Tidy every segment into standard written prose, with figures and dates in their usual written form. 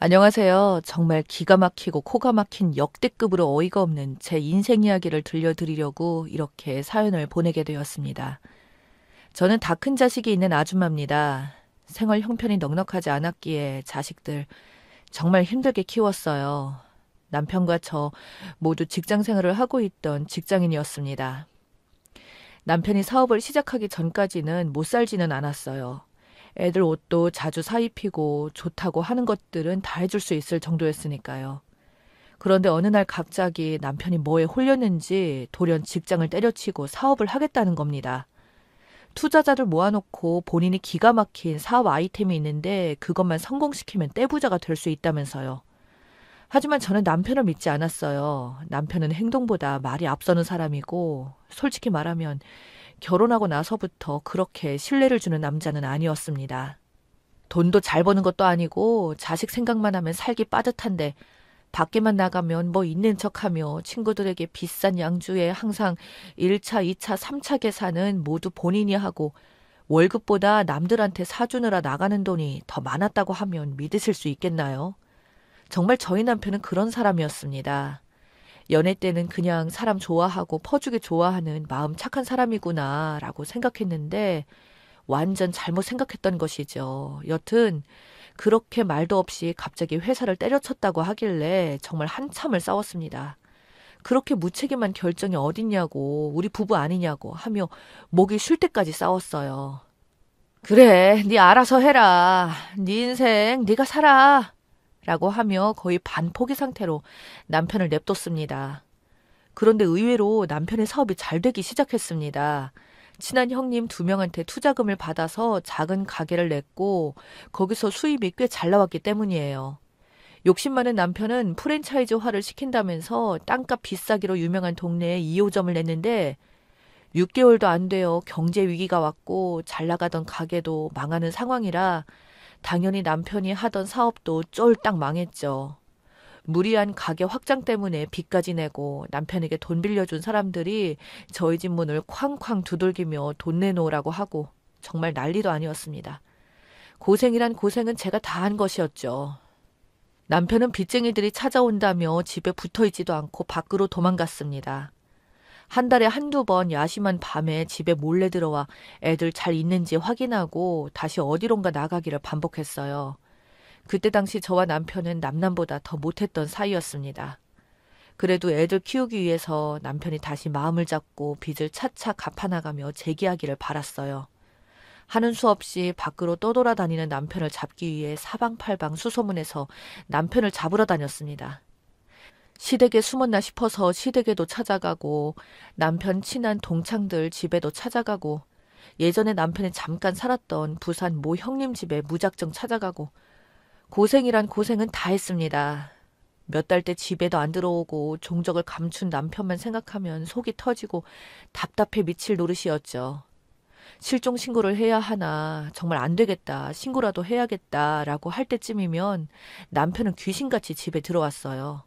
안녕하세요. 정말 기가 막히고 코가 막힌 역대급으로 어이가 없는 제 인생 이야기를 들려드리려고 이렇게 사연을 보내게 되었습니다. 저는 다 큰 자식이 있는 아줌마입니다. 생활 형편이 넉넉하지 않았기에 자식들 정말 힘들게 키웠어요. 남편과 저 모두 직장 생활을 하고 있던 직장인이었습니다. 남편이 사업을 시작하기 전까지는 못 살지는 않았어요. 애들 옷도 자주 사 입히고 좋다고 하는 것들은 다 해줄 수 있을 정도였으니까요. 그런데 어느 날 갑자기 남편이 뭐에 홀렸는지 돌연 직장을 때려치고 사업을 하겠다는 겁니다. 투자자를 모아놓고 본인이 기가 막힌 사업 아이템이 있는데 그것만 성공시키면 떼부자가 될 수 있다면서요. 하지만 저는 남편을 믿지 않았어요. 남편은 행동보다 말이 앞서는 사람이고 솔직히 말하면 결혼하고 나서부터 그렇게 신뢰를 주는 남자는 아니었습니다. 돈도 잘 버는 것도 아니고 자식 생각만 하면 살기 빠듯한데 밖에만 나가면 뭐 있는 척하며 친구들에게 비싼 양주에 항상 1차, 2차, 3차 계산은 모두 본인이 하고 월급보다 남들한테 사주느라 나가는 돈이 더 많았다고 하면 믿으실 수 있겠나요? 정말 저희 남편은 그런 사람이었습니다. 연애 때는 그냥 사람 좋아하고 퍼주기 좋아하는 마음 착한 사람이구나라고 생각했는데 완전 잘못 생각했던 것이죠. 여튼 그렇게 말도 없이 갑자기 회사를 때려쳤다고 하길래 정말 한참을 싸웠습니다. 그렇게 무책임한 결정이 어딨냐고 우리 부부 아니냐고 하며 목이 쉴 때까지 싸웠어요. 그래, 네 알아서 해라. 네 인생 네가 살아. 라고 하며 거의 반포기 상태로 남편을 냅뒀습니다. 그런데 의외로 남편의 사업이 잘 되기 시작했습니다. 친한 형님 2명한테 투자금을 받아서 작은 가게를 냈고 거기서 수입이 꽤 잘 나왔기 때문이에요. 욕심 많은 남편은 프랜차이즈화를 시킨다면서 땅값 비싸기로 유명한 동네에 2호점을 냈는데 6개월도 안 되어 경제 위기가 왔고 잘 나가던 가게도 망하는 상황이라 당연히 남편이 하던 사업도 쫄딱 망했죠. 무리한 가게 확장 때문에 빚까지 내고 남편에게 돈 빌려준 사람들이 저희 집 문을 쾅쾅 두들기며 돈 내놓으라고 하고 정말 난리도 아니었습니다. 고생이란 고생은 제가 다 한 것이었죠. 남편은 빚쟁이들이 찾아온다며 집에 붙어있지도 않고 밖으로 도망갔습니다. 한 달에 한두 번 야심한 밤에 집에 몰래 들어와 애들 잘 있는지 확인하고 다시 어디론가 나가기를 반복했어요. 그때 당시 저와 남편은 남남보다 더 못했던 사이였습니다. 그래도 애들 키우기 위해서 남편이 다시 마음을 잡고 빚을 차차 갚아나가며 재기하기를 바랐어요. 하는 수 없이 밖으로 떠돌아다니는 남편을 잡기 위해 사방팔방 수소문해서 남편을 잡으러 다녔습니다. 시댁에 숨었나 싶어서 시댁에도 찾아가고 남편 친한 동창들 집에도 찾아가고 예전에 남편이 잠깐 살았던 부산 모 형님 집에 무작정 찾아가고 고생이란 고생은 다 했습니다. 몇 달째 집에도 안 들어오고 종적을 감춘 남편만 생각하면 속이 터지고 답답해 미칠 노릇이었죠. 실종 신고를 해야 하나 정말 안 되겠다 신고라도 해야겠다라고 할 때쯤이면 남편은 귀신같이 집에 들어왔어요.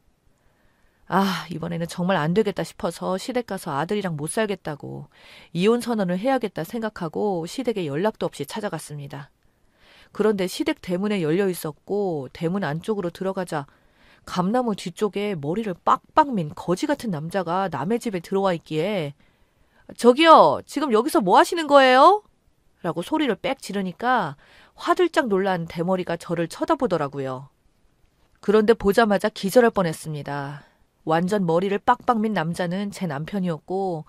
아, 이번에는 정말 안 되겠다 싶어서 시댁 가서 아들이랑 못 살겠다고 이혼 선언을 해야겠다 생각하고 시댁에 연락도 없이 찾아갔습니다. 그런데 시댁 대문에 열려 있었고 대문 안쪽으로 들어가자 감나무 뒤쪽에 머리를 빡빡 민 거지 같은 남자가 남의 집에 들어와 있기에 저기요, 지금 여기서 뭐 하시는 거예요? 라고 소리를 빽 지르니까 화들짝 놀란 대머리가 저를 쳐다보더라고요. 그런데 보자마자 기절할 뻔했습니다. 완전 머리를 빡빡 민 남자는 제 남편이었고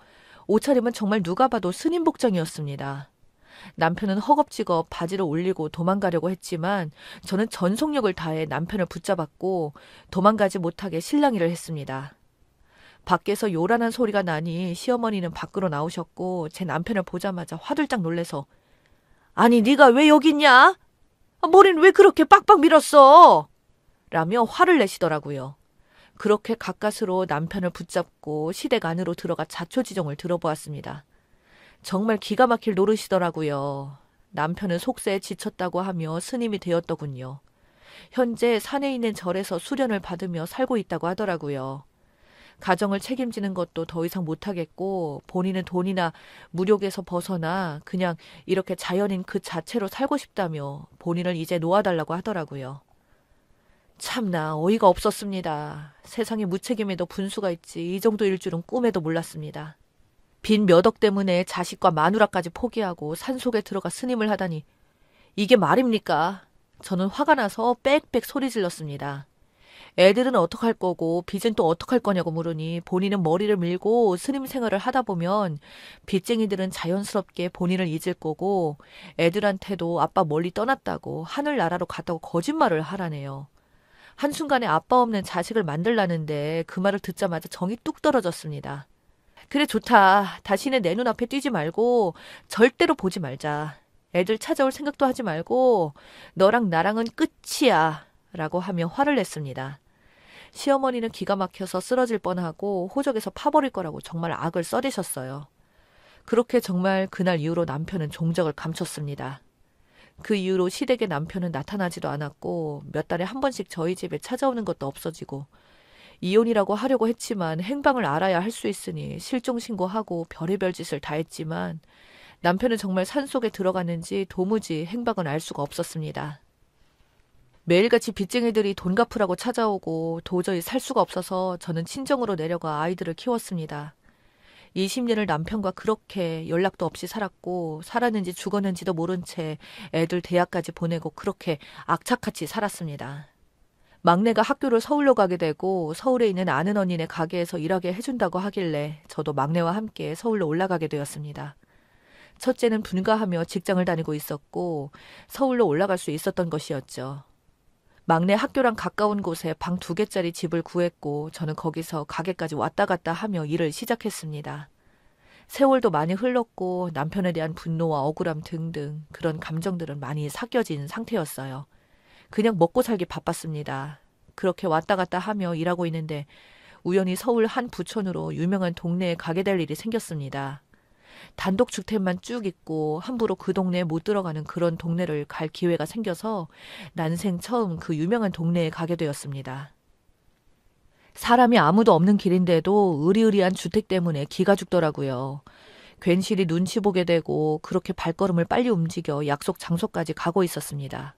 옷차림은 정말 누가 봐도 스님 복장이었습니다. 남편은 허겁지겁 바지를 올리고 도망가려고 했지만 저는 전속력을 다해 남편을 붙잡았고 도망가지 못하게 실랑이를 했습니다. 밖에서 요란한 소리가 나니 시어머니는 밖으로 나오셨고 제 남편을 보자마자 화들짝 놀래서 아니 네가 왜 여기 있냐? 머리는 왜 그렇게 빡빡 밀었어? 라며 화를 내시더라고요. 그렇게 가까스로 남편을 붙잡고 시댁 안으로 들어가 자초지종을 들어보았습니다. 정말 기가 막힐 노릇이더라고요. 남편은 속세에 지쳤다고 하며 스님이 되었더군요. 현재 산에 있는 절에서 수련을 받으며 살고 있다고 하더라고요. 가정을 책임지는 것도 더 이상 못하겠고 본인은 돈이나 무력에서 벗어나 그냥 이렇게 자연인 그 자체로 살고 싶다며 본인을 이제 놓아달라고 하더라고요. 참나 어이가 없었습니다. 세상에 무책임에도 분수가 있지 이 정도일 줄은 꿈에도 몰랐습니다. 빈 몇 억 때문에 자식과 마누라까지 포기하고 산속에 들어가 스님을 하다니 이게 말입니까? 저는 화가 나서 빽빽 소리 질렀습니다. 애들은 어떡할 거고 빚은 또 어떡할 거냐고 물으니 본인은 머리를 밀고 스님 생활을 하다 보면 빚쟁이들은 자연스럽게 본인을 잊을 거고 애들한테도 아빠 멀리 떠났다고 하늘나라로 갔다고 거짓말을 하라네요. 한순간에 아빠 없는 자식을 만들라는데 그 말을 듣자마자 정이 뚝 떨어졌습니다. 그래 좋다. 다시는 내 눈앞에 띄지 말고 절대로 보지 말자. 애들 찾아올 생각도 하지 말고 너랑 나랑은 끝이야. 라고 하며 화를 냈습니다. 시어머니는 기가 막혀서 쓰러질 뻔하고 호적에서 파버릴 거라고 정말 악을 써대셨어요. 그렇게 정말 그날 이후로 남편은 종적을 감췄습니다. 그 이후로 시댁에 남편은 나타나지도 않았고 몇 달에 한 번씩 저희 집에 찾아오는 것도 없어지고 이혼이라고 하려고 했지만 행방을 알아야 할 수 있으니 실종신고하고 별의별 짓을 다 했지만 남편은 정말 산속에 들어갔는지 도무지 행방을 알 수가 없었습니다. 매일같이 빚쟁이들이 돈 갚으라고 찾아오고 도저히 살 수가 없어서 저는 친정으로 내려가 아이들을 키웠습니다. 20년을 남편과 그렇게 연락도 없이 살았고 살았는지 죽었는지도 모른 채 애들 대학까지 보내고 그렇게 악착같이 살았습니다. 막내가 학교를 서울로 가게 되고 서울에 있는 아는 언니네 가게에서 일하게 해준다고 하길래 저도 막내와 함께 서울로 올라가게 되었습니다. 첫째는 분가하며 직장을 다니고 있었고 서울로 올라갈 수 있었던 것이었죠. 막내 학교랑 가까운 곳에 방 2개짜리 집을 구했고 저는 거기서 가게까지 왔다 갔다 하며 일을 시작했습니다. 세월도 많이 흘렀고 남편에 대한 분노와 억울함 등등 그런 감정들은 많이 삭혀진 상태였어요. 그냥 먹고 살기 바빴습니다. 그렇게 왔다 갔다 하며 일하고 있는데 우연히 서울 한 부촌으로 유명한 동네에 가게 될 일이 생겼습니다. 단독주택만 쭉 있고 함부로 그 동네에 못 들어가는 그런 동네를 갈 기회가 생겨서 난생 처음 그 유명한 동네에 가게 되었습니다. 사람이 아무도 없는 길인데도 으리으리한 주택 때문에 기가 죽더라고요. 괜시리 눈치 보게 되고 그렇게 발걸음을 빨리 움직여 약속 장소까지 가고 있었습니다.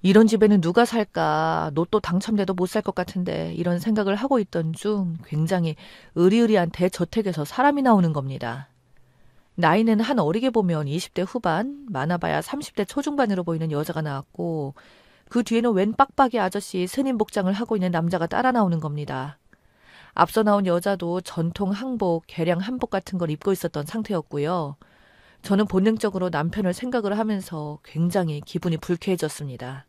이런 집에는 누가 살까? 로또 당첨돼도 못 살 것 같은데 이런 생각을 하고 있던 중 굉장히 으리으리한 대저택에서 사람이 나오는 겁니다. 나이는 한 어리게 보면 20대 후반, 많아봐야 30대 초중반으로 보이는 여자가 나왔고 그 뒤에는 웬 빡빡이 아저씨 스님 복장을 하고 있는 남자가 따라 나오는 겁니다. 앞서 나온 여자도 전통 항복, 개량 한복 같은 걸 입고 있었던 상태였고요. 저는 본능적으로 남편을 생각을 하면서 굉장히 기분이 불쾌해졌습니다.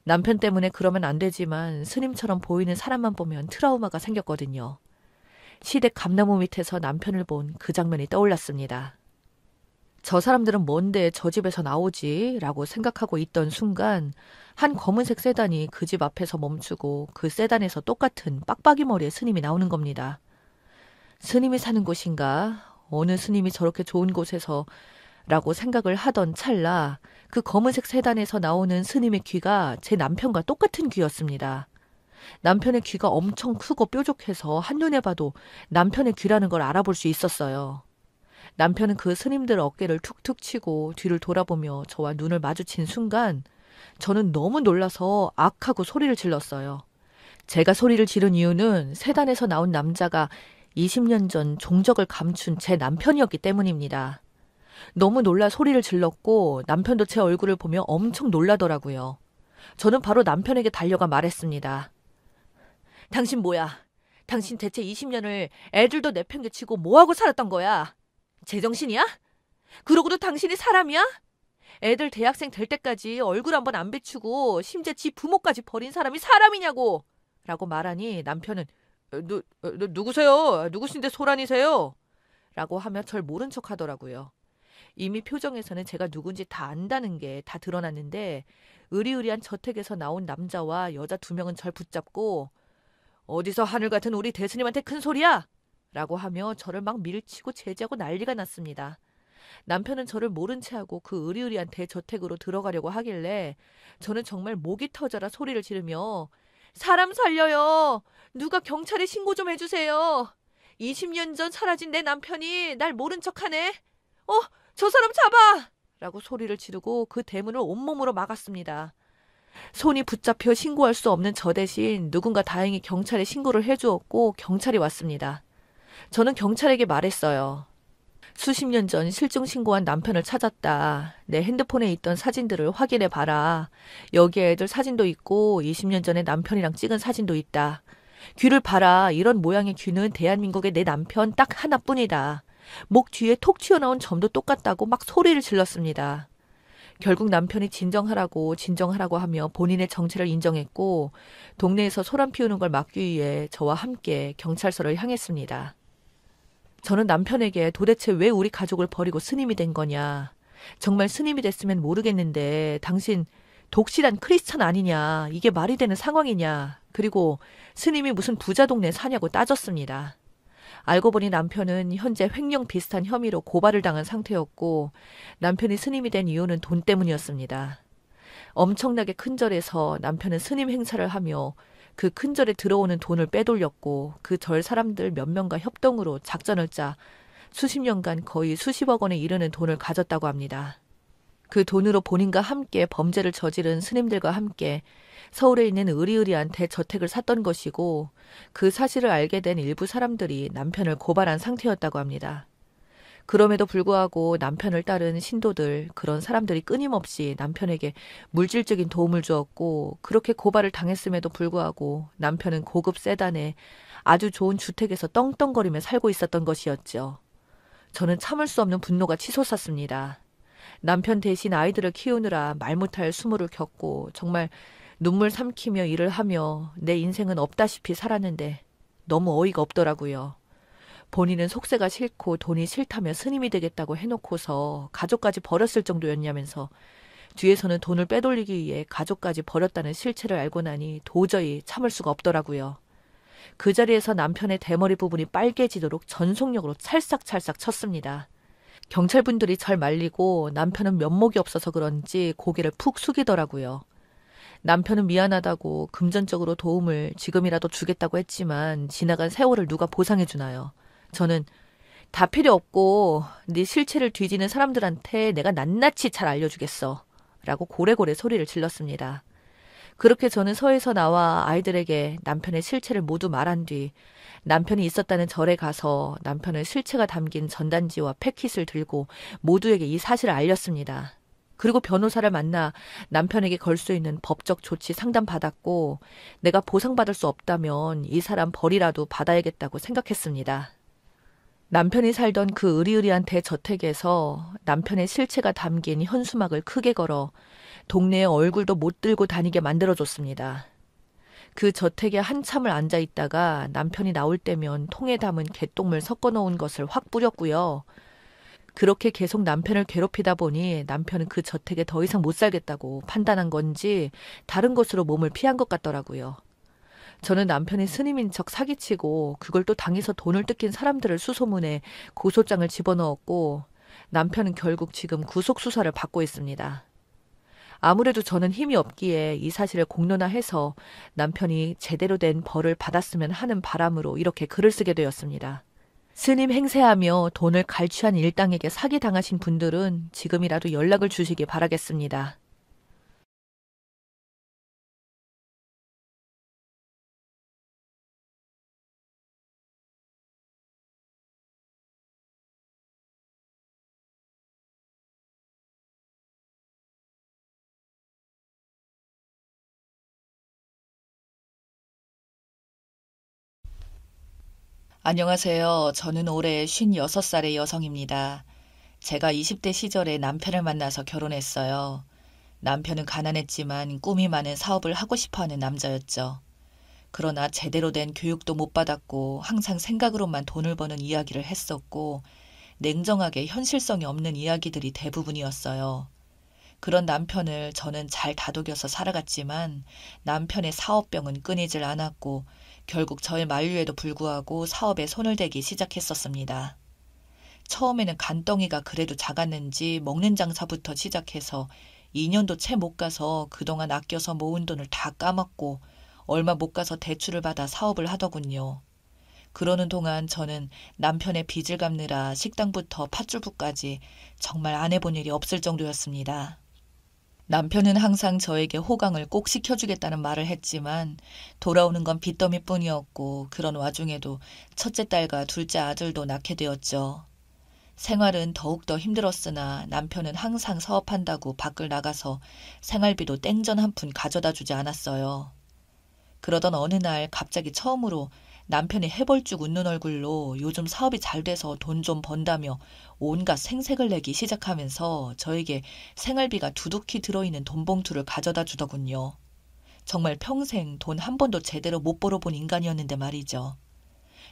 남편 때문에 그러면 안 되지만 스님처럼 보이는 사람만 보면 트라우마가 생겼거든요. 시댁 감나무 밑에서 남편을 본 그 장면이 떠올랐습니다. 저 사람들은 뭔데 저 집에서 나오지? 라고 생각하고 있던 순간 한 검은색 세단이 그 집 앞에서 멈추고 그 세단에서 똑같은 빡빡이 머리의 스님이 나오는 겁니다. 스님이 사는 곳인가? 어느 스님이 저렇게 좋은 곳에서 라고 생각을 하던 찰나 그 검은색 세단에서 나오는 스님의 귀가 제 남편과 똑같은 귀였습니다. 남편의 귀가 엄청 크고 뾰족해서 한눈에 봐도 남편의 귀라는 걸 알아볼 수 있었어요. 남편은 그 스님들 어깨를 툭툭 치고 뒤를 돌아보며 저와 눈을 마주친 순간 저는 너무 놀라서 악하고 소리를 질렀어요. 제가 소리를 지른 이유는 세단에서 나온 남자가 20년 전 종적을 감춘 제 남편이었기 때문입니다. 너무 놀라 소리를 질렀고 남편도 제 얼굴을 보며 엄청 놀라더라고요. 저는 바로 남편에게 달려가 말했습니다. 당신 뭐야? 당신 대체 20년을 애들도 내팽개치고 뭐하고 살았던 거야? 제정신이야? 그러고도 당신이 사람이야? 애들 대학생 될 때까지 얼굴 한번 안 비추고 심지어 지 부모까지 버린 사람이 사람이냐고! 라고 말하니 남편은 누구세요? 누구신데 소란이세요? 라고 하며 절 모른 척 하더라고요. 이미 표정에서는 제가 누군지 다 안다는 게 다 드러났는데 으리으리한 저택에서 나온 남자와 여자 2명은 절 붙잡고 어디서 하늘 같은 우리 대스님한테 큰 소리야! 라고 하며 저를 막 밀치고 제지하고 난리가 났습니다. 남편은 저를 모른 채 하고 그 으리으리한 대저택으로 들어가려고 하길래 저는 정말 목이 터져라 소리를 지르며 사람 살려요! 누가 경찰에 신고 좀 해주세요! 20년 전 사라진 내 남편이 날 모른 척하네! 저 사람 잡아! 라고 소리를 지르고 그 대문을 온몸으로 막았습니다. 손이 붙잡혀 신고할 수 없는 저 대신 누군가 다행히 경찰에 신고를 해주었고 경찰이 왔습니다. 저는 경찰에게 말했어요. 수십 년 전 실종 신고한 남편을 찾았다. 내 핸드폰에 있던 사진들을 확인해 봐라. 여기에 애들 사진도 있고 20년 전에 남편이랑 찍은 사진도 있다. 귀를 봐라. 이런 모양의 귀는 대한민국의 내 남편 딱 하나뿐이다. 목 뒤에 톡 튀어나온 점도 똑같다고 막 소리를 질렀습니다. 결국 남편이 진정하라고 하며 본인의 정체를 인정했고 동네에서 소란 피우는 걸 막기 위해 저와 함께 경찰서를 향했습니다. 저는 남편에게 도대체 왜 우리 가족을 버리고 스님이 된 거냐. 정말 스님이 됐으면 모르겠는데 당신 독실한 크리스찬 아니냐. 이게 말이 되는 상황이냐. 그리고 스님이 무슨 부자 동네 사냐고 따졌습니다. 알고 보니 남편은 현재 횡령 비슷한 혐의로 고발을 당한 상태였고 남편이 스님이 된 이유는 돈 때문이었습니다. 엄청나게 큰 절에서 남편은 스님 행사를 하며 그 큰 절에 들어오는 돈을 빼돌렸고 그 절 사람들 몇 명과 협동으로 작전을 짜 수십 년간 거의 수십억 원에 이르는 돈을 가졌다고 합니다. 그 돈으로 본인과 함께 범죄를 저지른 스님들과 함께 서울에 있는 으리으리한 대저택을 샀던 것이고 그 사실을 알게 된 일부 사람들이 남편을 고발한 상태였다고 합니다. 그럼에도 불구하고 남편을 따른 신도들, 그런 사람들이 끊임없이 남편에게 물질적인 도움을 주었고 그렇게 고발을 당했음에도 불구하고 남편은 고급 세단에 아주 좋은 주택에서 떵떵거리며 살고 있었던 것이었죠. 저는 참을 수 없는 분노가 치솟았습니다. 남편 대신 아이들을 키우느라 말 못할 수모를 겪고 정말 눈물 삼키며 일을 하며 내 인생은 없다시피 살았는데 너무 어이가 없더라고요. 본인은 속세가 싫고 돈이 싫다며 스님이 되겠다고 해놓고서 가족까지 버렸을 정도였냐면서 뒤에서는 돈을 빼돌리기 위해 가족까지 버렸다는 실체를 알고 나니 도저히 참을 수가 없더라고요. 그 자리에서 남편의 대머리 부분이 빨개지도록 전속력으로 찰싹찰싹 쳤습니다. 경찰분들이 잘 말리고 남편은 면목이 없어서 그런지 고개를 푹 숙이더라고요. 남편은 미안하다고 금전적으로 도움을 지금이라도 주겠다고 했지만 지나간 세월을 누가 보상해 주나요? 저는 다 필요 없고 네 실체를 뒤지는 사람들한테 내가 낱낱이 잘 알려주겠어 라고 고래고래 소리를 질렀습니다. 그렇게 저는 서에서 나와 아이들에게 남편의 실체를 모두 말한 뒤 남편이 있었다는 절에 가서 남편의 실체가 담긴 전단지와 패킷을 들고 모두에게 이 사실을 알렸습니다. 그리고 변호사를 만나 남편에게 걸 수 있는 법적 조치 상담받았고 내가 보상받을 수 없다면 이 사람 벌이라도 받아야겠다고 생각했습니다. 남편이 살던 그 으리으리한 대저택에서 남편의 실체가 담긴 현수막을 크게 걸어 동네에 얼굴도 못 들고 다니게 만들어줬습니다. 그 저택에 한참을 앉아 있다가 남편이 나올 때면 통에 담은 개똥물 섞어 놓은 것을 확 뿌렸고요. 그렇게 계속 남편을 괴롭히다 보니 남편은 그 저택에 더 이상 못 살겠다고 판단한 건지 다른 곳으로 몸을 피한 것 같더라고요. 저는 남편이 스님인 척 사기치고 그걸 또 당해서 돈을 뜯긴 사람들을 수소문해 고소장을 집어넣었고 남편은 결국 지금 구속수사를 받고 있습니다. 아무래도 저는 힘이 없기에 이 사실을 공론화해서 남편이 제대로 된 벌을 받았으면 하는 바람으로 이렇게 글을 쓰게 되었습니다. 스님 행세하며 돈을 갈취한 일당에게 사기당하신 분들은 지금이라도 연락을 주시기 바라겠습니다. 안녕하세요. 저는 올해 56살의 여성입니다. 제가 20대 시절에 남편을 만나서 결혼했어요. 남편은 가난했지만 꿈이 많은 사업을 하고 싶어하는 남자였죠. 그러나 제대로 된 교육도 못 받았고 항상 생각으로만 돈을 버는 이야기를 했었고 냉정하게 현실성이 없는 이야기들이 대부분이었어요. 그런 남편을 저는 잘 다독여서 살아갔지만 남편의 사업병은 끊이질 않았고 결국 저의 만류에도 불구하고 사업에 손을 대기 시작했었습니다. 처음에는 간덩이가 그래도 작았는지 먹는 장사부터 시작해서 2년도 채 못 가서 그동안 아껴서 모은 돈을 다 까먹고 얼마 못 가서 대출을 받아 사업을 하더군요. 그러는 동안 저는 남편의 빚을 갚느라 식당부터 팥주부까지 정말 안 해본 일이 없을 정도였습니다. 남편은 항상 저에게 호강을 꼭 시켜주겠다는 말을 했지만 돌아오는 건 빚더미뿐이었고 그런 와중에도 첫째 딸과 둘째 아들도 낳게 되었죠. 생활은 더욱더 힘들었으나 남편은 항상 사업한다고 밖을 나가서 생활비도 땡전 한 푼 가져다 주지 않았어요. 그러던 어느 날 갑자기 처음으로 남편이 해벌쭉 웃는 얼굴로 요즘 사업이 잘 돼서 돈 좀 번다며 온갖 생색을 내기 시작하면서 저에게 생활비가 두둑히 들어있는 돈봉투를 가져다 주더군요. 정말 평생 돈 한 번도 제대로 못 벌어본 인간이었는데 말이죠.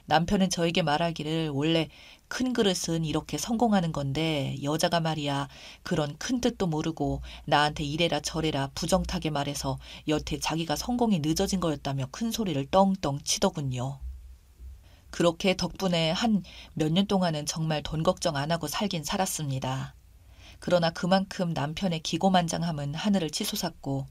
남편은 저에게 말하기를 원래 큰 그릇은 이렇게 성공하는 건데 여자가 말이야 그런 큰 뜻도 모르고 나한테 이래라 저래라 부정타게 말해서 여태 자기가 성공이 늦어진 거였다며 큰 소리를 떵떵 치더군요. 그렇게 덕분에 한 몇 년 동안은 정말 돈 걱정 안 하고 살긴 살았습니다. 그러나 그만큼 남편의 기고만장함은 하늘을 치솟았고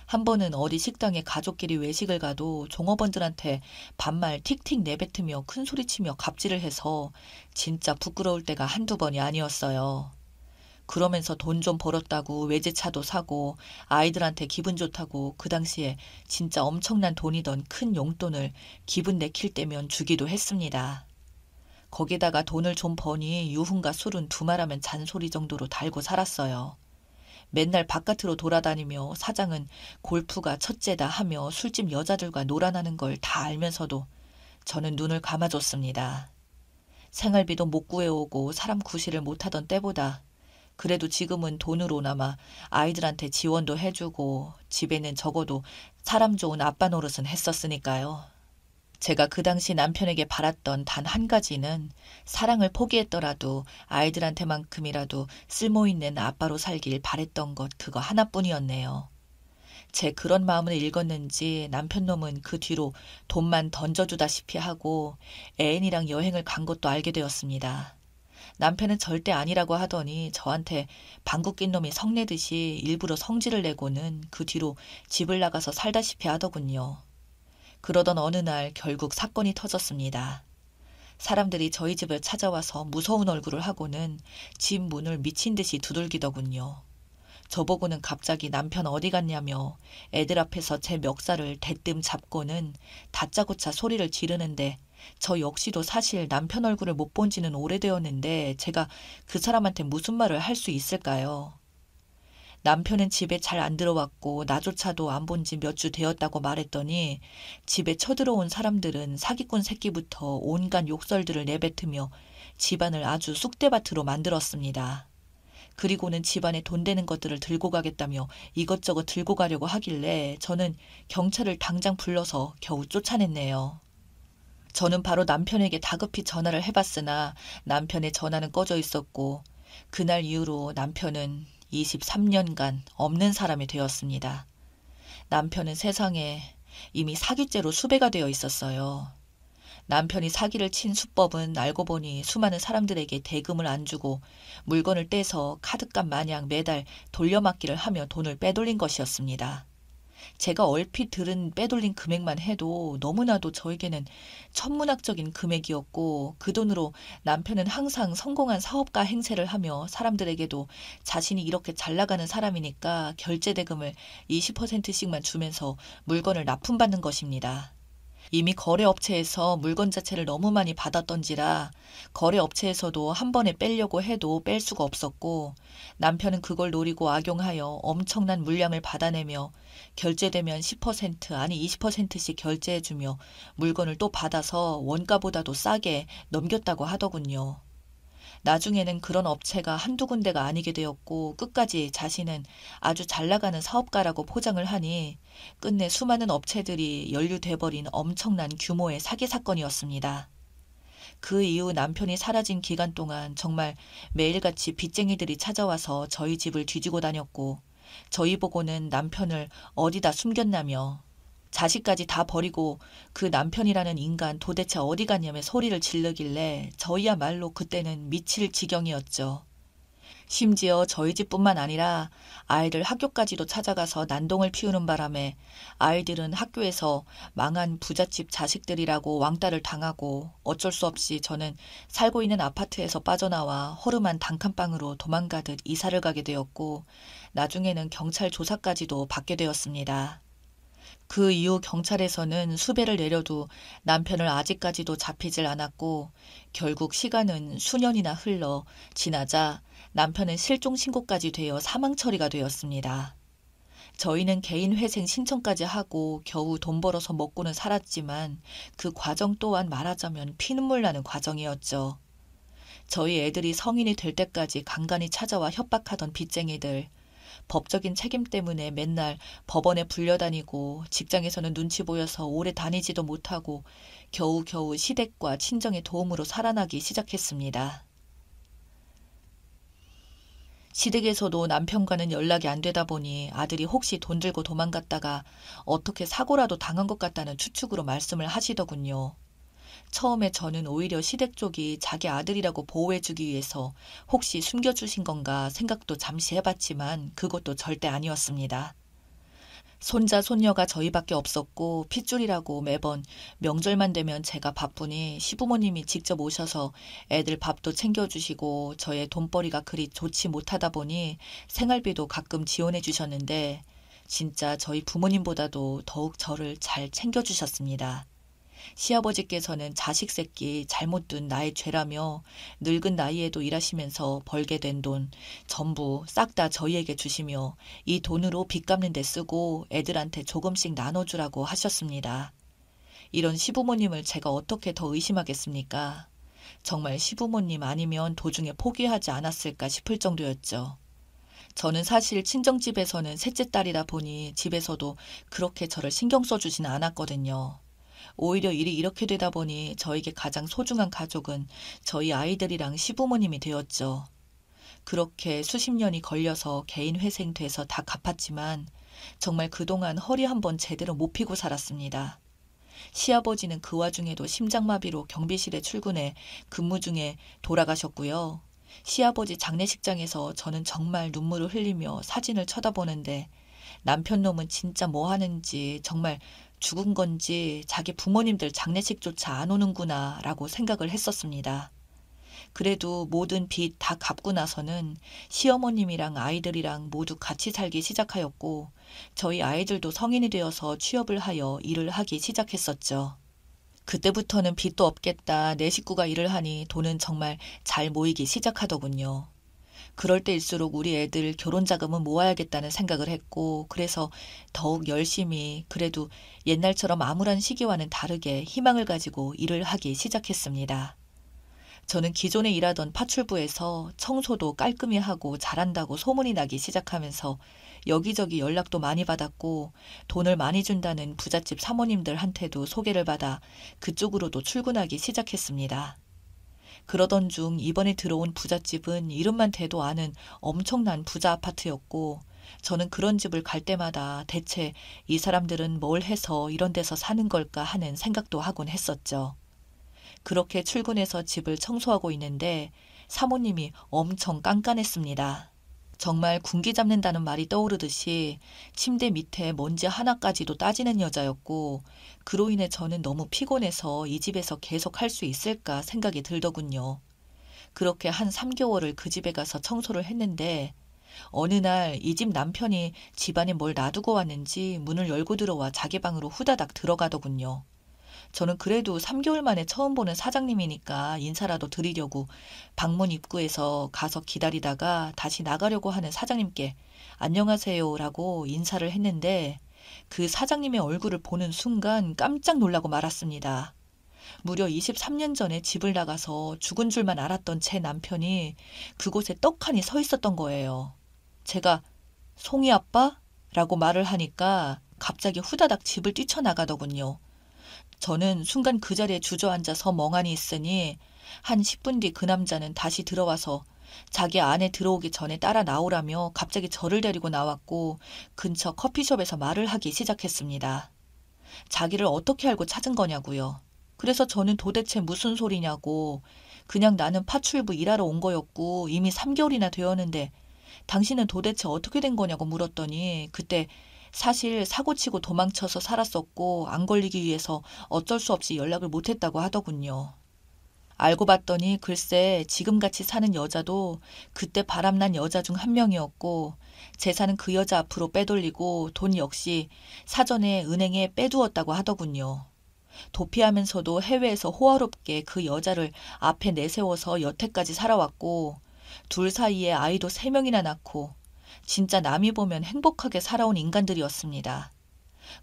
한 번은 어디 식당에 가족끼리 외식을 가도 종업원들한테 반말 틱틱 내뱉으며 큰소리치며 갑질을 해서 진짜 부끄러울 때가 한두 번이 아니었어요. 그러면서 돈 좀 벌었다고 외제차도 사고 아이들한테 기분 좋다고 그 당시에 진짜 엄청난 돈이던 큰 용돈을 기분 내킬 때면 주기도 했습니다. 거기다가 돈을 좀 버니 유흥과 술은 두말하면 잔소리 정도로 달고 살았어요. 맨날 바깥으로 돌아다니며 사장은 골프가 첫째다 하며 술집 여자들과 놀아나는 걸 다 알면서도 저는 눈을 감아줬습니다. 생활비도 못 구해오고 사람 구실을 못하던 때보다 그래도 지금은 돈으로나마 아이들한테 지원도 해주고 집에는 적어도 사람 좋은 아빠 노릇은 했었으니까요. 제가 그 당시 남편에게 바랐던 단 한 가지는 사랑을 포기했더라도 아이들한테만큼이라도 쓸모있는 아빠로 살길 바랬던 것 그거 하나뿐이었네요. 제 그런 마음을 읽었는지 남편 놈은 그 뒤로 돈만 던져주다시피 하고 애인이랑 여행을 간 것도 알게 되었습니다. 남편은 절대 아니라고 하더니 저한테 방귀 낀 놈이 성내듯이 일부러 성질을 내고는 그 뒤로 집을 나가서 살다시피 하더군요. 그러던 어느 날 결국 사건이 터졌습니다. 사람들이 저희 집을 찾아와서 무서운 얼굴을 하고는 집 문을 미친 듯이 두들기더군요. 저보고는 갑자기 남편 어디 갔냐며 애들 앞에서 제 멱살을 대뜸 잡고는 다짜고짜 소리를 지르는데 저 역시도 사실 남편 얼굴을 못 본 지는 오래되었는데 제가 그 사람한테 무슨 말을 할 수 있을까요? 남편은 집에 잘 안 들어왔고 나조차도 안 본 지 몇 주 되었다고 말했더니 집에 쳐들어온 사람들은 사기꾼 새끼부터 온갖 욕설들을 내뱉으며 집안을 아주 쑥대밭으로 만들었습니다. 그리고는 집안에 돈 되는 것들을 들고 가겠다며 이것저것 들고 가려고 하길래 저는 경찰을 당장 불러서 겨우 쫓아냈네요. 저는 바로 남편에게 다급히 전화를 해봤으나 남편의 전화는 꺼져 있었고 그날 이후로 남편은 23년간 없는 사람이 되었습니다. 남편은 세상에 이미 사기죄로 수배가 되어 있었어요. 남편이 사기를 친 수법은 알고 보니 수많은 사람들에게 대금을 안 주고 물건을 떼서 카드값 마냥 매달 돌려막기를 하며 돈을 빼돌린 것이었습니다. 제가 얼핏 들은 빼돌린 금액만 해도 너무나도 저에게는 천문학적인 금액이었고 그 돈으로 남편은 항상 성공한 사업가 행세를 하며 사람들에게도 자신이 이렇게 잘 나가는 사람이니까 결제대금을 20%씩만 주면서 물건을 납품받는 것입니다. 이미 거래업체에서 물건 자체를 너무 많이 받았던지라 거래업체에서도 한 번에 빼려고 해도 뺄 수가 없었고 남편은 그걸 노리고 악용하여 엄청난 물량을 받아내며 결제되면 10% 아니 20%씩 결제해주며 물건을 또 받아서 원가보다도 싸게 넘겼다고 하더군요. 나중에는 그런 업체가 한두 군데가 아니게 되었고 끝까지 자신은 아주 잘 나가는 사업가라고 포장을 하니 끝내 수많은 업체들이 연루돼버린 엄청난 규모의 사기 사건이었습니다. 그 이후 남편이 사라진 기간 동안 정말 매일같이 빚쟁이들이 찾아와서 저희 집을 뒤지고 다녔고 저희 보고는 남편을 어디다 숨겼냐며 자식까지 다 버리고 그 남편이라는 인간 도대체 어디 갔냐며 소리를 지르길래 저희야말로 그때는 미칠 지경이었죠. 심지어 저희 집뿐만 아니라 아이들 학교까지도 찾아가서 난동을 피우는 바람에 아이들은 학교에서 망한 부잣집 자식들이라고 왕따를 당하고 어쩔 수 없이 저는 살고 있는 아파트에서 빠져나와 허름한 단칸방으로 도망가듯 이사를 가게 되었고 나중에는 경찰 조사까지도 받게 되었습니다. 그 이후 경찰에서는 수배를 내려도 남편을 아직까지도 잡히질 않았고 결국 시간은 수년이나 흘러 지나자 남편은 실종 신고까지 되어 사망 처리가 되었습니다. 저희는 개인 회생 신청까지 하고 겨우 돈 벌어서 먹고는 살았지만 그 과정 또한 말하자면 피눈물 나는 과정이었죠. 저희 애들이 성인이 될 때까지 간간히 찾아와 협박하던 빚쟁이들, 법적인 책임 때문에 맨날 법원에 불려다니고 직장에서는 눈치 보여서 오래 다니지도 못하고 겨우겨우 시댁과 친정의 도움으로 살아나기 시작했습니다. 시댁에서도 남편과는 연락이 안 되다 보니 아들이 혹시 돈 들고 도망갔다가 어떻게 사고라도 당한 것 같다는 추측으로 말씀을 하시더군요. 처음에 저는 오히려 시댁 쪽이 자기 아들이라고 보호해주기 위해서 혹시 숨겨주신 건가 생각도 잠시 해봤지만 그것도 절대 아니었습니다. 손자, 손녀가 저희밖에 없었고 핏줄이라고 매번 명절만 되면 제가 바쁘니 시부모님이 직접 오셔서 애들 밥도 챙겨주시고 저의 돈벌이가 그리 좋지 못하다 보니 생활비도 가끔 지원해 주셨는데 진짜 저희 부모님보다도 더욱 저를 잘 챙겨주셨습니다. 시아버지께서는 자식 새끼 잘못 둔 나의 죄라며 늙은 나이에도 일하시면서 벌게 된 돈 전부 싹 다 저희에게 주시며 이 돈으로 빚 갚는 데 쓰고 애들한테 조금씩 나눠주라고 하셨습니다. 이런 시부모님을 제가 어떻게 더 의심하겠습니까? 정말 시부모님 아니면 도중에 포기하지 않았을까 싶을 정도였죠. 저는 사실 친정집에서는 셋째 딸이다 보니 집에서도 그렇게 저를 신경 써주지는 않았거든요. 오히려 일이 이렇게 되다 보니 저에게 가장 소중한 가족은 저희 아이들이랑 시부모님이 되었죠. 그렇게 수십 년이 걸려서 개인 회생돼서 다 갚았지만 정말 그동안 허리 한번 제대로 못 펴고 살았습니다. 시아버지는 그 와중에도 심장마비로 경비실에 출근해 근무 중에 돌아가셨고요. 시아버지 장례식장에서 저는 정말 눈물을 흘리며 사진을 쳐다보는데 남편 놈은 진짜 뭐 하는지 정말 죽은 건지 자기 부모님들 장례식조차 안 오는구나 라고 생각을 했었습니다. 그래도 모든 빚 다 갚고 나서는 시어머님이랑 아이들이랑 모두 같이 살기 시작하였고 저희 아이들도 성인이 되어서 취업을 하여 일을 하기 시작했었죠. 그때부터는 빚도 없겠다. 내 식구가 일을 하니 돈은 정말 잘 모이기 시작하더군요. 그럴 때일수록 우리 애들 결혼 자금은 모아야겠다는 생각을 했고 그래서 더욱 열심히 그래도 옛날처럼 암울한 시기와는 다르게 희망을 가지고 일을 하기 시작했습니다. 저는 기존에 일하던 파출부에서 청소도 깔끔히 하고 잘한다고 소문이 나기 시작하면서 여기저기 연락도 많이 받았고 돈을 많이 준다는 부잣집 사모님들한테도 소개를 받아 그쪽으로도 출근하기 시작했습니다. 그러던 중 이번에 들어온 부잣집은 이름만 대도 아는 엄청난 부자 아파트였고 저는 그런 집을 갈 때마다 대체 이 사람들은 뭘 해서 이런 데서 사는 걸까 하는 생각도 하곤 했었죠. 그렇게 출근해서 집을 청소하고 있는데 사모님이 엄청 깐깐했습니다. 정말 군기 잡는다는 말이 떠오르듯이 침대 밑에 먼지 하나까지도 따지는 여자였고 그로 인해 저는 너무 피곤해서 이 집에서 계속 할 수 있을까 생각이 들더군요. 그렇게 한 3개월을 그 집에 가서 청소를 했는데 어느 날 이 집 남편이 집안에 뭘 놔두고 왔는지 문을 열고 들어와 자기 방으로 후다닥 들어가더군요. 저는 그래도 3개월 만에 처음 보는 사장님이니까 인사라도 드리려고 방문 입구에서 가서 기다리다가 다시 나가려고 하는 사장님께 안녕하세요라고 인사를 했는데 그 사장님의 얼굴을 보는 순간 깜짝 놀라고 말았습니다. 무려 23년 전에 집을 나가서 죽은 줄만 알았던 제 남편이 그곳에 떡하니 서 있었던 거예요. 제가 송이 아빠? 라고 말을 하니까 갑자기 후다닥 집을 뛰쳐나가더군요. 저는 순간 그 자리에 주저앉아서 멍하니 있으니 한 10분 뒤 그 남자는 다시 들어와서 자기 안에 들어오기 전에 따라 나오라며 갑자기 저를 데리고 나왔고 근처 커피숍에서 말을 하기 시작했습니다. 자기를 어떻게 알고 찾은 거냐고요. 그래서 저는 도대체 무슨 소리냐고 그냥 나는 파출부 일하러 온 거였고 이미 3개월이나 되었는데 당신은 도대체 어떻게 된 거냐고 물었더니 그때 사실 사고치고 도망쳐서 살았었고 안 걸리기 위해서 어쩔 수 없이 연락을 못했다고 하더군요. 알고 봤더니 글쎄 지금같이 사는 여자도 그때 바람난 여자 중 한 명이었고 재산은 그 여자 앞으로 빼돌리고 돈 역시 사전에 은행에 빼두었다고 하더군요. 도피하면서도 해외에서 호화롭게 그 여자를 앞에 내세워서 여태까지 살아왔고 둘 사이에 아이도 3명이나 낳고 진짜 남이 보면 행복하게 살아온 인간들이었습니다.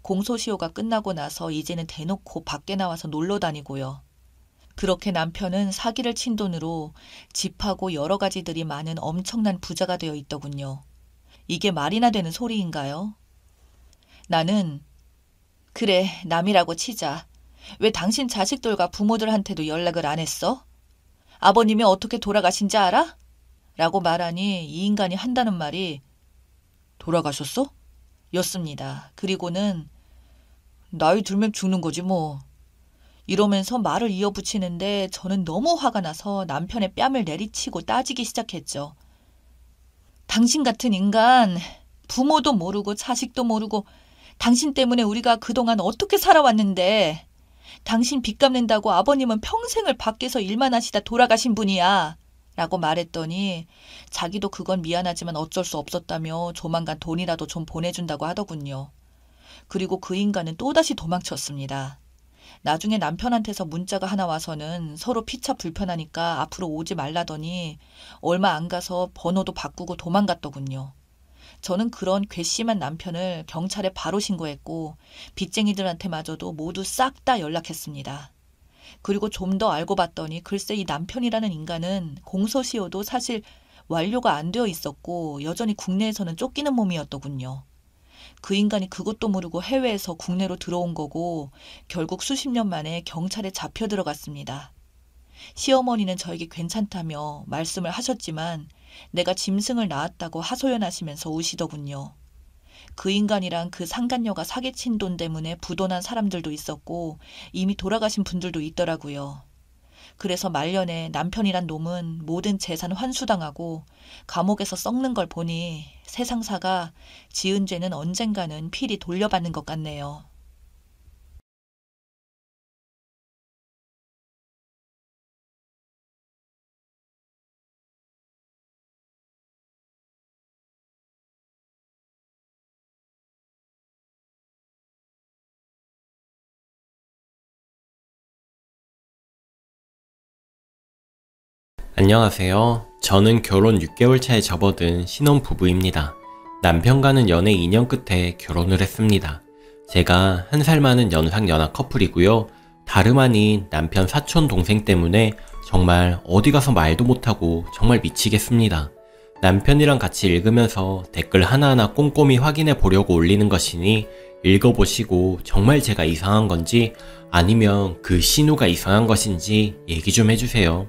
공소시효가 끝나고 나서 이제는 대놓고 밖에 나와서 놀러 다니고요. 그렇게 남편은 사기를 친 돈으로 집하고 여러 가지들이 많은 엄청난 부자가 되어 있더군요. 이게 말이나 되는 소리인가요? 나는 그래 남이라고 치자. 왜 당신 자식들과 부모들한테도 연락을 안 했어? 아버님이 어떻게 돌아가신지 알아? 라고 말하니 이 인간이 한다는 말이 돌아가셨어? 였습니다. 그리고는 나이 들면 죽는 거지 뭐. 이러면서 말을 이어붙이는데 저는 너무 화가 나서 남편의 뺨을 내리치고 따지기 시작했죠. 당신 같은 인간, 부모도 모르고 자식도 모르고 당신 때문에 우리가 그동안 어떻게 살아왔는데 당신 빚 갚는다고 아버님은 평생을 밖에서 일만 하시다 돌아가신 분이야. 라고 말했더니 자기도 그건 미안하지만 어쩔 수 없었다며 조만간 돈이라도 좀 보내준다고 하더군요. 그리고 그 인간은 또다시 도망쳤습니다. 나중에 남편한테서 문자가 하나 와서는 서로 피차 불편하니까 앞으로 오지 말라더니 얼마 안 가서 번호도 바꾸고 도망갔더군요. 저는 그런 괘씸한 남편을 경찰에 바로 신고했고 빚쟁이들한테마저도 모두 싹 다 연락했습니다. 그리고 좀 더 알고 봤더니 글쎄 이 남편이라는 인간은 공소시효도 사실 완료가 안 되어 있었고 여전히 국내에서는 쫓기는 몸이었더군요. 그 인간이 그것도 모르고 해외에서 국내로 들어온 거고 결국 수십 년 만에 경찰에 잡혀 들어갔습니다. 시어머니는 저에게 괜찮다며 말씀을 하셨지만 내가 짐승을 낳았다고 하소연하시면서 우시더군요. 그 인간이랑 그 상간녀가 사기친 돈 때문에 부도난 사람들도 있었고 이미 돌아가신 분들도 있더라고요. 그래서 말년에 남편이란 놈은 모든 재산 환수당하고 감옥에서 썩는 걸 보니 세상사가 지은 죄는 언젠가는 필히 돌려받는 것 같네요. 안녕하세요. 저는 결혼 6개월 차에 접어든 신혼부부입니다. 남편과는 연애 2년 끝에 결혼을 했습니다. 제가 한 살 많은 연상연하 커플이고요. 다름 아닌 남편 사촌 동생 때문에 정말 어디 가서 말도 못하고 정말 미치겠습니다. 남편이랑 같이 읽으면서 댓글 하나하나 꼼꼼히 확인해 보려고 올리는 것이니 읽어보시고 정말 제가 이상한 건지 아니면 그 신우가 이상한 것인지 얘기 좀 해주세요.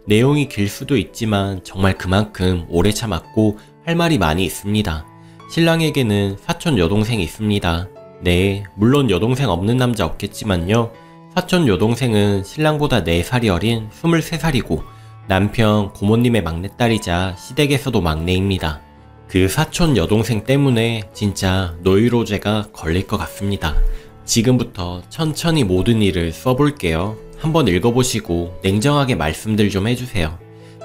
내용이 길 수도 있지만 정말 그만큼 오래 참았고 할 말이 많이 있습니다. 신랑에게는 사촌 여동생이 있습니다. 네, 물론 여동생 없는 남자 없겠지만요. 사촌 여동생은 신랑보다 4살이 어린 23살이고 남편 고모님의 막내딸이자 시댁에서도 막내입니다. 그 사촌 여동생 때문에 진짜 노이로제가 걸릴 것 같습니다. 지금부터 천천히 모든 일을 써볼게요. 한번 읽어보시고 냉정하게 말씀들 좀 해주세요.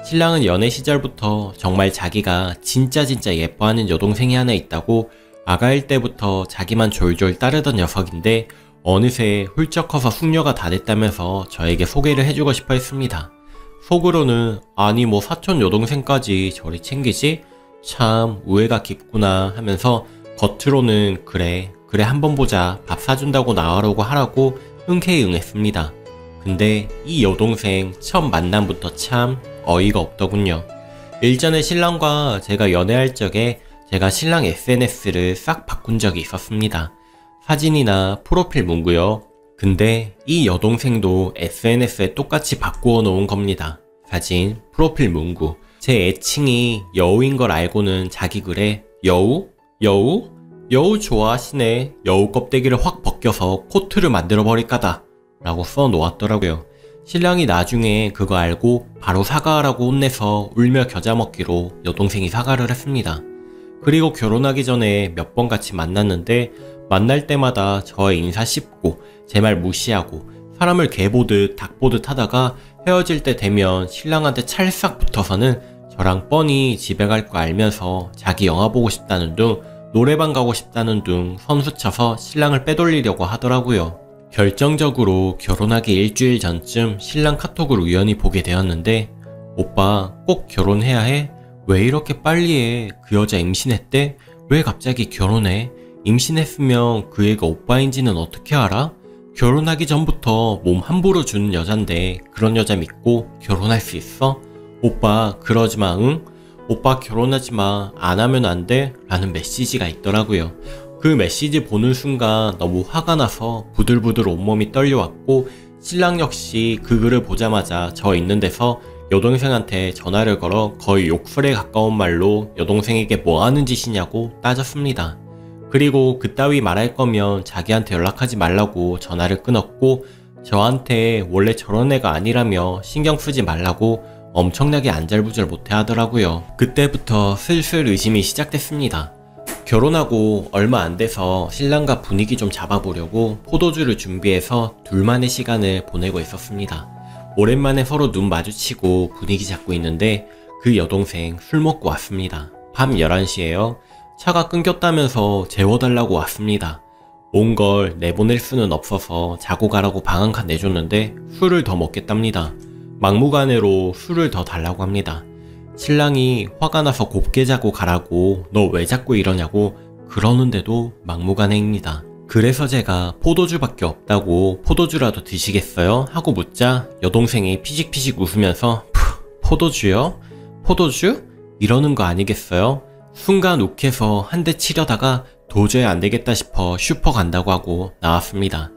신랑은 연애 시절부터 정말 자기가 진짜 예뻐하는 여동생이 하나 있다고 아가일 때부터 자기만 졸졸 따르던 녀석인데 어느새 훌쩍 커서 숙녀가 다 됐다면서 저에게 소개를 해주고 싶어 했습니다. 속으로는 아니 뭐 사촌 여동생까지 저리 챙기지? 참 우애가 깊구나 하면서 겉으로는 그래 한번 보자 밥 사준다고 나가라고 하라고 흔쾌히 응했습니다. 근데 이 여동생 처음 만남부터 참 어이가 없더군요. 일전에 신랑과 제가 연애할 적에 제가 신랑 SNS를 싹 바꾼 적이 있었습니다. 사진이나 프로필 문구요. 근데 이 여동생도 SNS에 똑같이 바꾸어 놓은 겁니다. 사진, 프로필 문구. 제 애칭이 여우인 걸 알고는 자기 글에 여우? 여우? 여우 좋아하시네. 여우 껍데기를 확 벗겨서 코트를 만들어 버릴까다 라고 써 놓았더라고요. 신랑이 나중에 그거 알고 바로 사과하라고 혼내서 울며 겨자 먹기로 여동생이 사과를 했습니다. 그리고 결혼하기 전에 몇 번 같이 만났는데 만날 때마다 저의 인사 씹고 제 말 무시하고 사람을 개 보듯 닭 보듯 하다가 헤어질 때 되면 신랑한테 찰싹 붙어서는 저랑 뻔히 집에 갈 거 알면서 자기 영화 보고 싶다는 둥 노래방 가고 싶다는 둥 선수 쳐서 신랑을 빼돌리려고 하더라고요. 결정적으로 결혼하기 일주일 전쯤 신랑 카톡을 우연히 보게 되었는데 오빠 꼭 결혼해야 해? 왜 이렇게 빨리 해? 그 여자 임신했대? 왜 갑자기 결혼해? 임신했으면 그 애가 오빠인지는 어떻게 알아? 결혼하기 전부터 몸 함부로 주는 여잔데 그런 여자 믿고 결혼할 수 있어? 오빠 그러지마 응? 오빠 결혼하지마 안 하면 안 돼? 라는 메시지가 있더라고요. 그 메시지 보는 순간 너무 화가 나서 부들부들 온몸이 떨려왔고 신랑 역시 그 글을 보자마자 저 있는 데서 여동생한테 전화를 걸어 거의 욕설에 가까운 말로 여동생에게 뭐 하는 짓이냐고 따졌습니다. 그리고 그따위 말할 거면 자기한테 연락하지 말라고 전화를 끊었고 저한테 원래 저런 애가 아니라며 신경 쓰지 말라고 엄청나게 안절부절 못해 하더라고요. 그때부터 슬슬 의심이 시작됐습니다. 결혼하고 얼마 안 돼서 신랑과 분위기 좀 잡아보려고 포도주를 준비해서 둘만의 시간을 보내고 있었습니다. 오랜만에 서로 눈 마주치고 분위기 잡고 있는데 그 여동생 술 먹고 왔습니다. 밤 11시에요. 차가 끊겼다면서 재워달라고 왔습니다. 온 걸 내보낼 수는 없어서 자고 가라고 방 한 칸 내줬는데 술을 더 먹겠답니다. 막무가내로 술을 더 달라고 합니다. 신랑이 화가 나서 곱게 자고 가라고 너 왜 자꾸 이러냐고 그러는데도 막무가내입니다. 그래서 제가 포도주밖에 없다고 포도주라도 드시겠어요? 하고 묻자 여동생이 피식피식 웃으면서 포도주요? 포도주? 이러는 거 아니겠어요? 순간 욱해서 한 대 치려다가 도저히 안되겠다 싶어 슈퍼 간다고 하고 나왔습니다.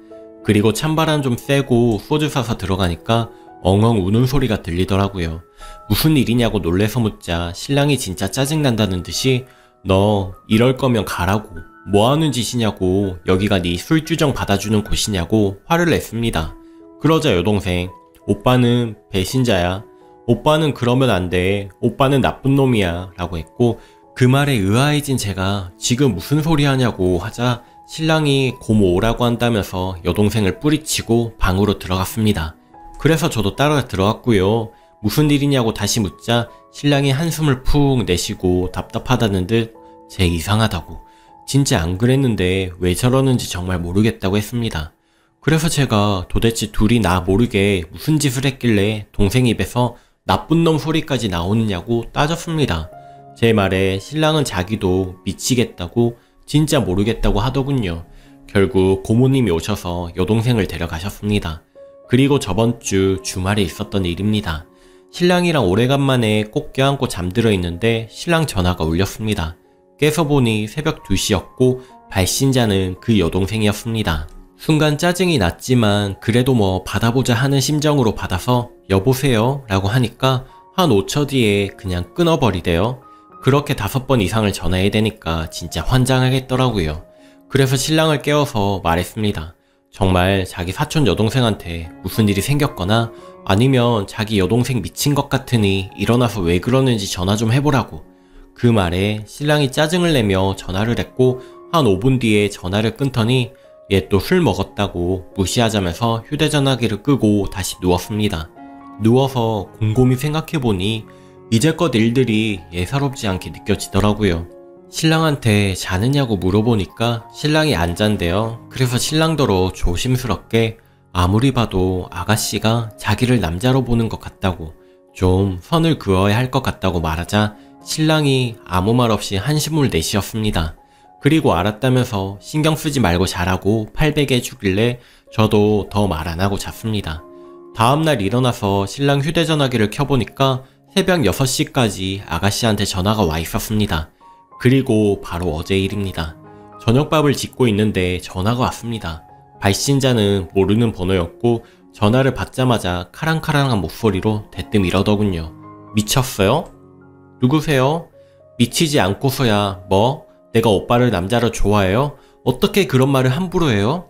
그리고 찬바람 좀 쐬고 소주 사서 들어가니까 엉엉 우는 소리가 들리더라고요. 무슨 일이냐고 놀래서 묻자 신랑이 진짜 짜증난다는 듯이 너 이럴 거면 가라고 뭐하는 짓이냐고 여기가 네 술주정 받아주는 곳이냐고 화를 냈습니다. 그러자 여동생 오빠는 배신자야. 오빠는 그러면 안 돼. 오빠는 나쁜 놈이야 라고 했고 그 말에 의아해진 제가 지금 무슨 소리 하냐고 하자 신랑이 고모 오라고 한다면서 여동생을 뿌리치고 방으로 들어갔습니다. 그래서 저도 따라 들어갔고요. 무슨 일이냐고 다시 묻자 신랑이 한숨을 푹 내쉬고 답답하다는 듯 쟤 이상하다고 진짜 안 그랬는데 왜 저러는지 정말 모르겠다고 했습니다. 그래서 제가 도대체 둘이 나 모르게 무슨 짓을 했길래 동생 입에서 나쁜 놈 소리까지 나오느냐고 따졌습니다. 제 말에 신랑은 자기도 미치겠다고 진짜 모르겠다고 하더군요. 결국 고모님이 오셔서 여동생을 데려가셨습니다. 그리고 저번 주 주말에 있었던 일입니다. 신랑이랑 오래간만에 꼭 껴안고 잠들어 있는데 신랑 전화가 울렸습니다. 깨서 보니 새벽 2시였고 발신자는 그 여동생이었습니다. 순간 짜증이 났지만 그래도 뭐 받아보자 하는 심정으로 받아서 여보세요 라고 하니까 한 5초 뒤에 그냥 끊어버리대요. 그렇게 5번 이상을 전화해야 되니까 진짜 환장하겠더라고요. 그래서 신랑을 깨워서 말했습니다. 정말 자기 사촌 여동생한테 무슨 일이 생겼거나 아니면 자기 여동생 미친 것 같으니 일어나서 왜 그러는지 전화 좀 해보라고. 그 말에 신랑이 짜증을 내며 전화를 했고 한 5분 뒤에 전화를 끊더니 얘 또 술 먹었다고 무시하자면서 휴대전화기를 끄고 다시 누웠습니다. 누워서 곰곰이 생각해보니 이제껏 일들이 예사롭지 않게 느껴지더라고요. 신랑한테 자느냐고 물어보니까 신랑이 안 잔대요. 그래서 신랑더러 조심스럽게 아무리 봐도 아가씨가 자기를 남자로 보는 것 같다고 좀 선을 그어야 할 것 같다고 말하자 신랑이 아무 말 없이 한숨을 내쉬었습니다. 그리고 알았다면서 신경 쓰지 말고 자라고 팔베개 해주길래 저도 더 말 안 하고 잤습니다. 다음날 일어나서 신랑 휴대전화기를 켜보니까 새벽 6시까지 아가씨한테 전화가 와 있었습니다. 그리고 바로 어제 일입니다. 저녁밥을 짓고 있는데 전화가 왔습니다. 발신자는 모르는 번호였고 전화를 받자마자 카랑카랑한 목소리로 대뜸 이러더군요. 미쳤어요? 누구세요? 미치지 않고서야 뭐? 내가 오빠를 남자로 좋아해요? 어떻게 그런 말을 함부로 해요?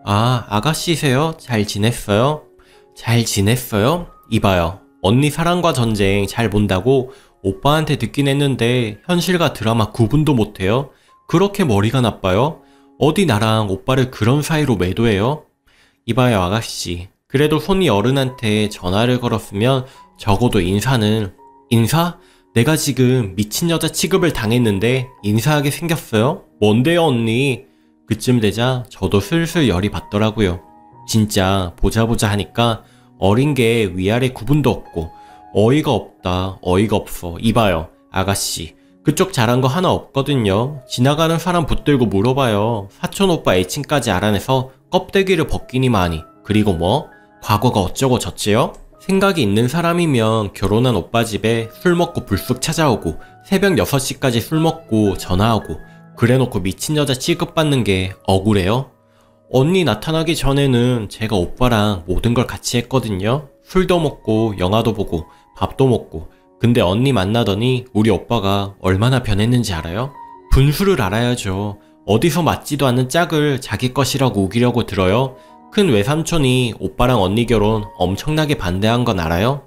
아, 아가씨세요? 잘 지냈어요? 잘 지냈어요? 이봐요. 언니 사랑과 전쟁 잘 본다고 오빠한테 듣긴 했는데 현실과 드라마 구분도 못해요? 그렇게 머리가 나빠요? 어디 나랑 오빠를 그런 사이로 매도해요? 이봐요 아가씨. 그래도 손이 어른한테 전화를 걸었으면 적어도 인사는. 인사? 내가 지금 미친 여자 취급을 당했는데 인사하게 생겼어요? 뭔데요 언니? 그쯤 되자 저도 슬슬 열이 받더라고요. 진짜 보자 하니까 어린 게 위아래 구분도 없고 어이가 없다 어이가 없어. 이봐요 아가씨. 그쪽 잘한 거 하나 없거든요. 지나가는 사람 붙들고 물어봐요. 사촌 오빠 애칭까지 알아내서 껍데기를 벗기니마니. 그리고 뭐? 과거가 어쩌고 저쩌요? 생각이 있는 사람이면 결혼한 오빠 집에 술 먹고 불쑥 찾아오고 새벽 6시까지 술 먹고 전화하고 그래놓고 미친 여자 취급받는 게 억울해요? 언니 나타나기 전에는 제가 오빠랑 모든 걸 같이 했거든요. 술도 먹고 영화도 보고 밥도 먹고. 근데 언니 만나더니 우리 오빠가 얼마나 변했는지 알아요? 분수를 알아야죠. 어디서 맞지도 않는 짝을 자기 것이라고 우기려고 들어요? 큰 외삼촌이 오빠랑 언니 결혼 엄청나게 반대한 건 알아요?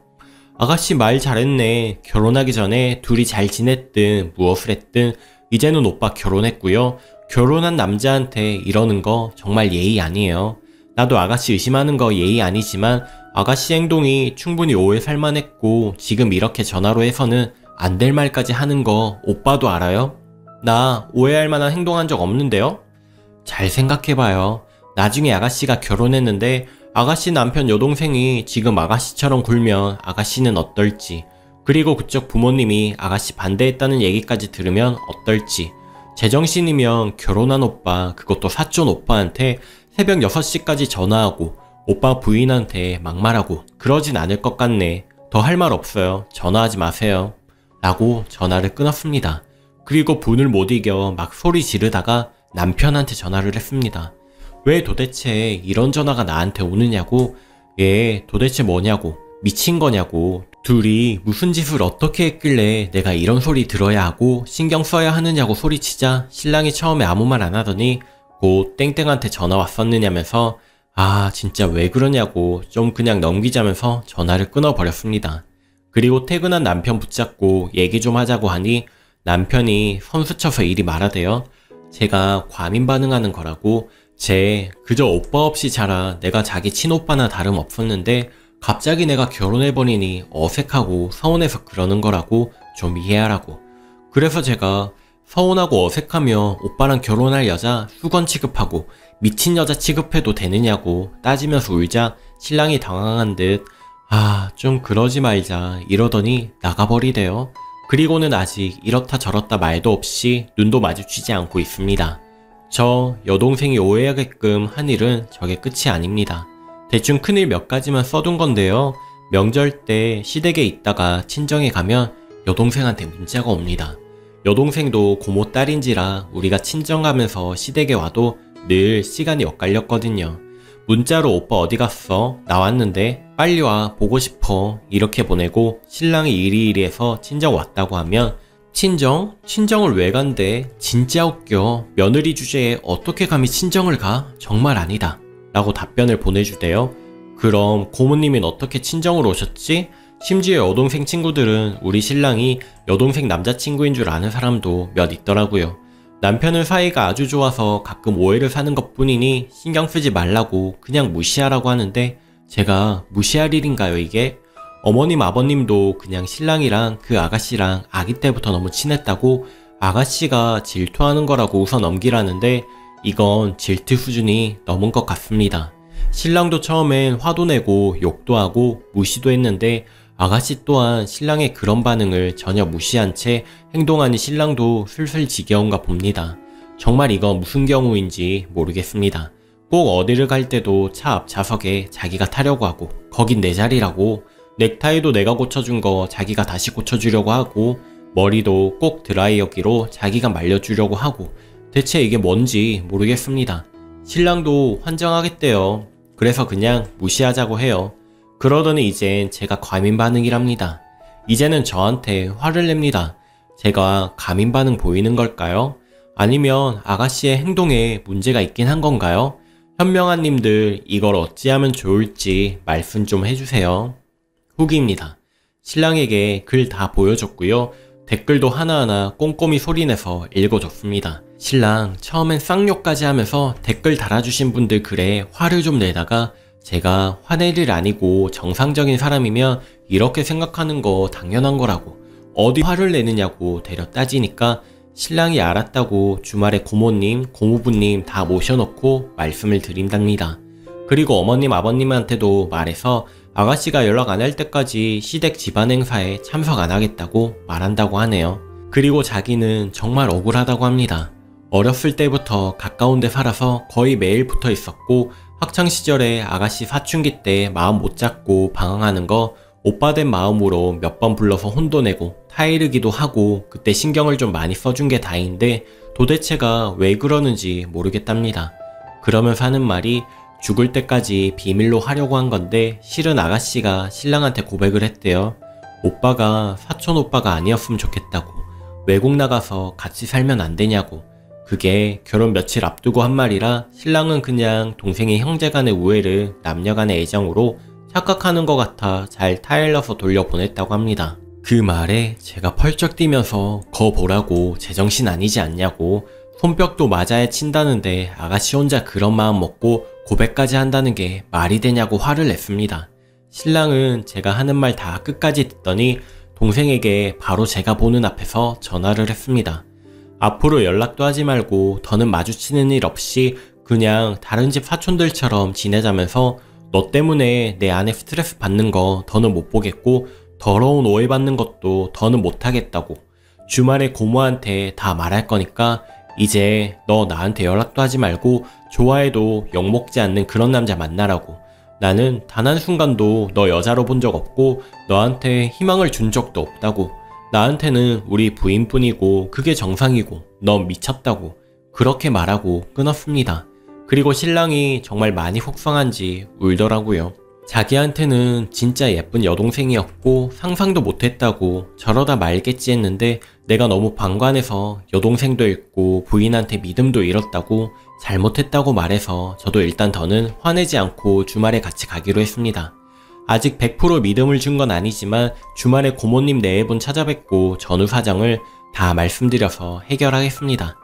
아가씨 말 잘했네. 결혼하기 전에 둘이 잘 지냈든 무엇을 했든 이제는 오빠 결혼했고요. 결혼한 남자한테 이러는 거 정말 예의 아니에요. 나도 아가씨 의심하는 거 예의 아니지만 아가씨 행동이 충분히 오해 살만했고 지금 이렇게 전화로 해서는 안 될 말까지 하는 거 오빠도 알아요? 나 오해할 만한 행동한 적 없는데요? 잘 생각해봐요. 나중에 아가씨가 결혼했는데 아가씨 남편 여동생이 지금 아가씨처럼 굴면 아가씨는 어떨지, 그리고 그쪽 부모님이 아가씨 반대했다는 얘기까지 들으면 어떨지. 제정신이면 결혼한 오빠, 그것도 사촌 오빠한테 새벽 6시까지 전화하고 오빠 부인한테 막말하고 그러진 않을 것 같네. 더 할 말 없어요. 전화하지 마세요. 라고 전화를 끊었습니다. 그리고 분을 못 이겨 막 소리 지르다가 남편한테 전화를 했습니다. 왜 도대체 이런 전화가 나한테 오느냐고, 얘 도대체 뭐냐고, 미친 거냐고, 둘이 무슨 짓을 어떻게 했길래 내가 이런 소리 들어야 하고 신경 써야 하느냐고 소리치자 신랑이 처음에 아무 말 안 하더니 곧 땡땡한테 전화 왔었느냐면서 아 진짜 왜 그러냐고 좀 그냥 넘기자면서 전화를 끊어버렸습니다. 그리고 퇴근한 남편 붙잡고 얘기 좀 하자고 하니 남편이 선수 쳐서 이리 말하대요. 제가 과민 반응하는 거라고, 쟤 그저 오빠 없이 자라 내가 자기 친오빠나 다름없었는데 갑자기 내가 결혼해버리니 어색하고 서운해서 그러는 거라고 좀 이해하라고. 그래서 제가 서운하고 어색하며 오빠랑 결혼할 여자 수건 취급하고 미친 여자 취급해도 되느냐고 따지면서 울자 신랑이 당황한 듯 아, 좀 그러지 말자 이러더니 나가버리대요. 그리고는 아직 이렇다 저렇다 말도 없이 눈도 마주치지 않고 있습니다. 저 여동생이 오해하게끔 한 일은 저게 끝이 아닙니다. 대충 큰일 몇 가지만 써둔 건데요. 명절 때 시댁에 있다가 친정에 가면 여동생한테 문자가 옵니다. 여동생도 고모 딸인지라 우리가 친정 가면서 시댁에 와도 늘 시간이 엇갈렸거든요. 문자로 오빠 어디 갔어? 나왔는데 빨리 와 보고 싶어 이렇게 보내고 신랑이 이리이리해서 친정 왔다고 하면 친정? 친정을 왜 간대? 진짜 웃겨. 며느리 주제에 어떻게 감히 친정을 가? 정말 아니다. 라고 답변을 보내주대요. 그럼 고모님은 어떻게 친정으로 오셨지? 심지어 여동생 친구들은 우리 신랑이 여동생 남자친구인 줄 아는 사람도 몇 있더라고요. 남편은 사이가 아주 좋아서 가끔 오해를 사는 것 뿐이니 신경 쓰지 말라고 그냥 무시하라고 하는데 제가 무시할 일인가요 이게? 어머님 아버님도 그냥 신랑이랑 그 아가씨랑 아기 때부터 너무 친했다고 아가씨가 질투하는 거라고 웃어 넘기라는데 이건 질투 수준이 넘은 것 같습니다. 신랑도 처음엔 화도 내고 욕도 하고 무시도 했는데 아가씨 또한 신랑의 그런 반응을 전혀 무시한 채 행동하니 신랑도 슬슬 지겨운가 봅니다. 정말 이건 무슨 경우인지 모르겠습니다. 꼭 어디를 갈 때도 차 앞 좌석에 자기가 타려고 하고 거긴 내 자리라고, 넥타이도 내가 고쳐준 거 자기가 다시 고쳐주려고 하고 머리도 꼭 드라이어기로 자기가 말려주려고 하고 대체 이게 뭔지 모르겠습니다. 신랑도 환장하겠대요. 그래서 그냥 무시하자고 해요. 그러더니 이젠 제가 과민 반응이랍니다. 이제는 저한테 화를 냅니다. 제가 과민 반응 보이는 걸까요? 아니면 아가씨의 행동에 문제가 있긴 한 건가요? 현명한님들 이걸 어찌하면 좋을지 말씀 좀 해주세요. 후기입니다. 신랑에게 글 다 보여줬고요. 댓글도 하나하나 꼼꼼히 소리내서 읽어줬습니다. 신랑 처음엔 쌍욕까지 하면서 댓글 달아주신 분들 글에 화를 좀 내다가 제가 화낼 일 아니고 정상적인 사람이면 이렇게 생각하는 거 당연한 거라고 어디 화를 내느냐고 대려 따지니까 신랑이 알았다고 주말에 고모님, 고모부님 다 모셔놓고 말씀을 드린답니다. 그리고 어머님, 아버님한테도 말해서 아가씨가 연락 안 할 때까지 시댁 집안 행사에 참석 안 하겠다고 말한다고 하네요. 그리고 자기는 정말 억울하다고 합니다. 어렸을 때부터 가까운 데 살아서 거의 매일 붙어 있었고 학창시절에 아가씨 사춘기 때 마음 못 잡고 방황하는 거 오빠 된 마음으로 몇 번 불러서 혼도 내고 타이르기도 하고 그때 신경을 좀 많이 써준 게 다인데 도대체가 왜 그러는지 모르겠답니다. 그러면서 하는 말이 죽을 때까지 비밀로 하려고 한 건데 실은 아가씨가 신랑한테 고백을 했대요. 오빠가 사촌 오빠가 아니었으면 좋겠다고 외국 나가서 같이 살면 안 되냐고. 그게 결혼 며칠 앞두고 한 말이라 신랑은 그냥 동생이 형제간의 우애를 남녀간의 애정으로 착각하는 것 같아 잘 타일러서 돌려보냈다고 합니다. 그 말에 제가 펄쩍 뛰면서 거 보라고 제정신 아니지 않냐고 손뼉도 맞아야 친다는데 아가씨 혼자 그런 마음 먹고 고백까지 한다는 게 말이 되냐고 화를 냈습니다. 신랑은 제가 하는 말 다 끝까지 듣더니 동생에게 바로 제가 보는 앞에서 전화를 했습니다. 앞으로 연락도 하지 말고 더는 마주치는 일 없이 그냥 다른 집 사촌들처럼 지내자면서 너 때문에 내 아내 스트레스 받는 거 더는 못 보겠고 더러운 오해받는 것도 더는 못하겠다고 주말에 고모한테 다 말할 거니까 이제 너 나한테 연락도 하지 말고 좋아해도 욕먹지 않는 그런 남자 만나라고. 나는 단 한순간도 너 여자로 본 적 없고 너한테 희망을 준 적도 없다고. 나한테는 우리 부인뿐이고 그게 정상이고 넌 미쳤다고 그렇게 말하고 끊었습니다. 그리고 신랑이 정말 많이 속상한지 울더라고요. 자기한테는 진짜 예쁜 여동생이었고 상상도 못했다고 저러다 말겠지 했는데 내가 너무 방관해서 여동생도 잃고 부인한테 믿음도 잃었다고 잘못했다고 말해서 저도 일단 더는 화내지 않고 주말에 같이 가기로 했습니다. 아직 100% 믿음을 준 건 아니지만 주말에 고모님 네 분 찾아뵙고 전후 사정을 다 말씀드려서 해결하겠습니다.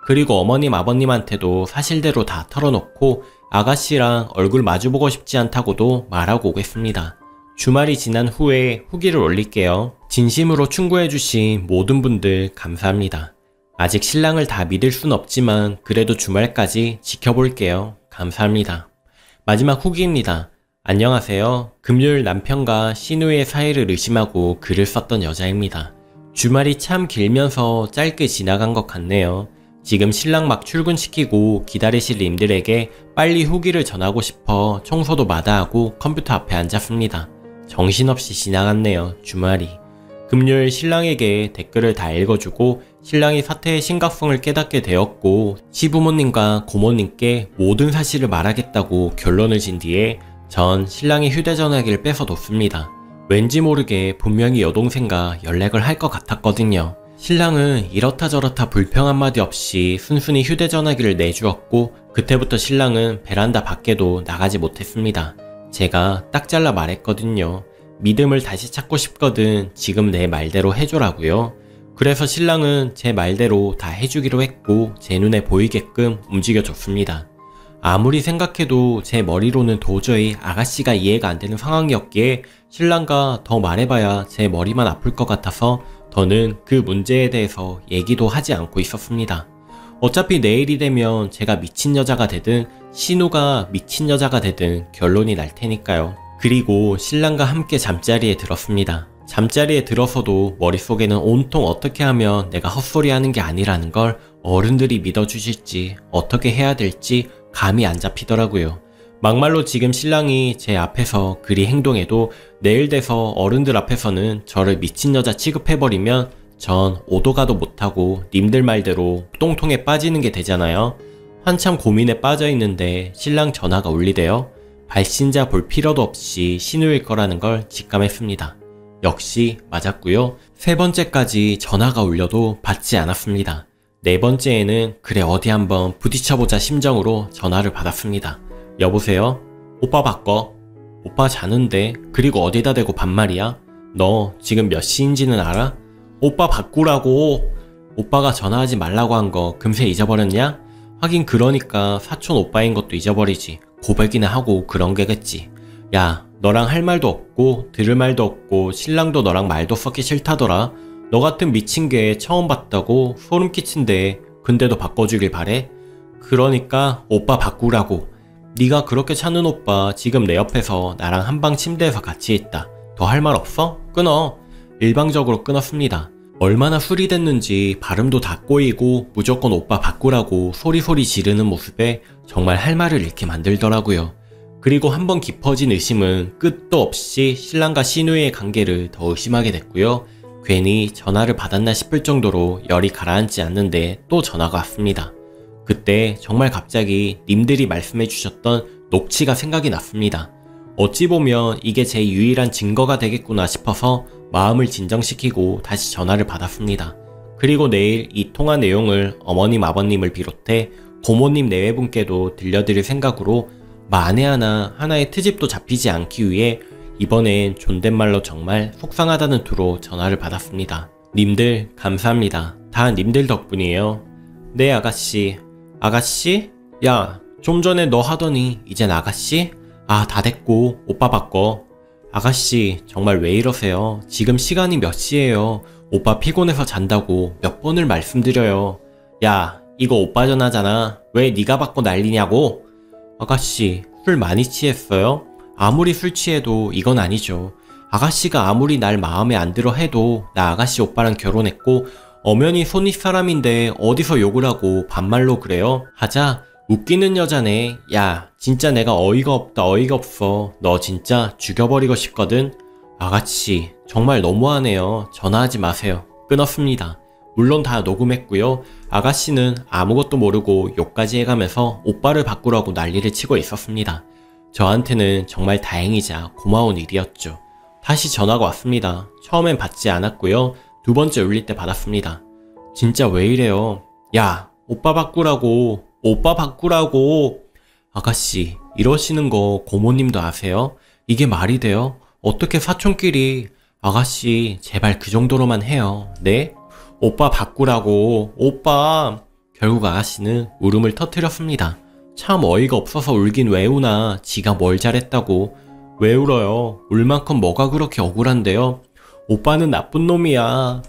그리고 어머님 아버님한테도 사실대로 다 털어놓고 아가씨랑 얼굴 마주보고 싶지 않다고도 말하고 오겠습니다. 주말이 지난 후에 후기를 올릴게요. 진심으로 충고해주신 모든 분들 감사합니다. 아직 신랑을 다 믿을 순 없지만 그래도 주말까지 지켜볼게요. 감사합니다. 마지막 후기입니다. 안녕하세요. 금요일 남편과 신우의 사이를 의심하고 글을 썼던 여자입니다. 주말이 참 길면서 짧게 지나간 것 같네요. 지금 신랑 막 출근시키고 기다리실 님들에게 빨리 후기를 전하고 싶어 청소도 마다하고 컴퓨터 앞에 앉았습니다. 정신없이 지나갔네요. 주말이. 금요일 신랑에게 댓글을 다 읽어주고 신랑이 사태의 심각성을 깨닫게 되었고 시부모님과 고모님께 모든 사실을 말하겠다고 결론을 진 뒤에 전 신랑의 휴대전화기를 뺏어뒀습니다. 왠지 모르게 분명히 여동생과 연락을 할 것 같았거든요. 신랑은 이렇다 저렇다 불평 한마디 없이 순순히 휴대전화기를 내주었고 그때부터 신랑은 베란다 밖에도 나가지 못했습니다. 제가 딱 잘라 말했거든요. 믿음을 다시 찾고 싶거든 지금 내 말대로 해줘라고요. 그래서 신랑은 제 말대로 다 해주기로 했고 제 눈에 보이게끔 움직여줬습니다. 아무리 생각해도 제 머리로는 도저히 아가씨가 이해가 안 되는 상황이었기에 신랑과 더 말해봐야 제 머리만 아플 것 같아서 더는 그 문제에 대해서 얘기도 하지 않고 있었습니다. 어차피 내일이 되면 제가 미친 여자가 되든 신우가 미친 여자가 되든 결론이 날 테니까요. 그리고 신랑과 함께 잠자리에 들었습니다. 잠자리에 들어서도 머릿속에는 온통 어떻게 하면 내가 헛소리하는 게 아니라는 걸 어른들이 믿어주실지 어떻게 해야 될지 감이 안 잡히더라고요. 막말로 지금 신랑이 제 앞에서 그리 행동해도 내일 돼서 어른들 앞에서는 저를 미친 여자 취급해버리면 전 오도 가도 못하고 님들 말대로 똥통에 빠지는 게 되잖아요. 한참 고민에 빠져있는데 신랑 전화가 울리대요. 발신자 볼 필요도 없이 신우일 거라는 걸 직감했습니다. 역시 맞았고요. 세 번째까지 전화가 울려도 받지 않았습니다. 네 번째에는 그래 어디 한번 부딪혀보자 심정으로 전화를 받았습니다. 여보세요? 오빠 바꿔. 오빠 자는데 그리고 어디다 대고 반말이야? 너 지금 몇 시인지는 알아? 오빠 바꾸라고. 오빠가 전화하지 말라고 한 거 금세 잊어버렸냐? 하긴 그러니까 사촌 오빠인 것도 잊어버리지. 고백이나 하고 그런 게겠지. 야, 너랑 할 말도 없고 들을 말도 없고 신랑도 너랑 말도 섞기 싫다더라. 너 같은 미친 개 처음 봤다고 소름 끼친데 근데도 바꿔주길 바래? 그러니까 오빠 바꾸라고. 네가 그렇게 찾는 오빠 지금 내 옆에서 나랑 한방 침대에서 같이 있다. 더 할 말 없어? 끊어. 일방적으로 끊었습니다. 얼마나 술이 됐는지 발음도 다 꼬이고 무조건 오빠 바꾸라고 소리소리 지르는 모습에 정말 할 말을 잃게 만들더라고요. 그리고 한번 깊어진 의심은 끝도 없이 신랑과 시누이의 관계를 더 의심하게 됐고요. 괜히 전화를 받았나 싶을 정도로 열이 가라앉지 않는데 또 전화가 왔습니다. 그때 정말 갑자기 님들이 말씀해 주셨던 녹취가 생각이 났습니다. 어찌 보면 이게 제 유일한 증거가 되겠구나 싶어서 마음을 진정시키고 다시 전화를 받았습니다. 그리고 내일 이 통화 내용을 어머님 아버님을 비롯해 고모님 내외분께도 들려드릴 생각으로 만에 하나의 트집도 잡히지 않기 위해 이번엔 존댓말로 정말 속상하다는 투로 전화를 받았습니다. 님들 감사합니다. 다 님들 덕분이에요. 네 아가씨. 아가씨? 야, 좀 전에 너 하더니 이젠 아가씨? 아, 다 됐고 오빠 바꿔. 아가씨 정말 왜 이러세요? 지금 시간이 몇 시예요? 오빠 피곤해서 잔다고 몇 번을 말씀드려요. 야, 이거 오빠 전화잖아. 왜 네가 바꿔 난리냐고? 아가씨 술 많이 취했어요? 아무리 술 취해도 이건 아니죠. 아가씨가 아무리 날 마음에 안 들어 해도 나 아가씨 오빠랑 결혼했고 엄연히 손윗 사람인데 어디서 욕을 하고 반말로 그래요? 하자. 웃기는 여자네. 야, 진짜 내가 어이가 없다 어이가 없어. 너 진짜 죽여버리고 싶거든. 아가씨 정말 너무하네요. 전화하지 마세요. 끊었습니다. 물론 다 녹음했고요. 아가씨는 아무것도 모르고 욕까지 해가면서 오빠를 바꾸라고 난리를 치고 있었습니다. 저한테는 정말 다행이자 고마운 일이었죠. 다시 전화가 왔습니다. 처음엔 받지 않았고요. 두 번째 울릴 때 받았습니다. 진짜 왜 이래요? 야, 오빠 바꾸라고. 오빠 바꾸라고. 아가씨 이러시는 거 고모님도 아세요? 이게 말이 돼요? 어떻게 사촌끼리. 아가씨 제발 그 정도로만 해요. 네? 오빠 바꾸라고. 오빠. 결국 아가씨는 울음을 터뜨렸습니다. 참 어이가 없어서 울긴 왜 우나. 지가 뭘 잘했다고. 왜 울어요? 울 만큼 뭐가 그렇게 억울한데요? 오빠는 나쁜 놈이야.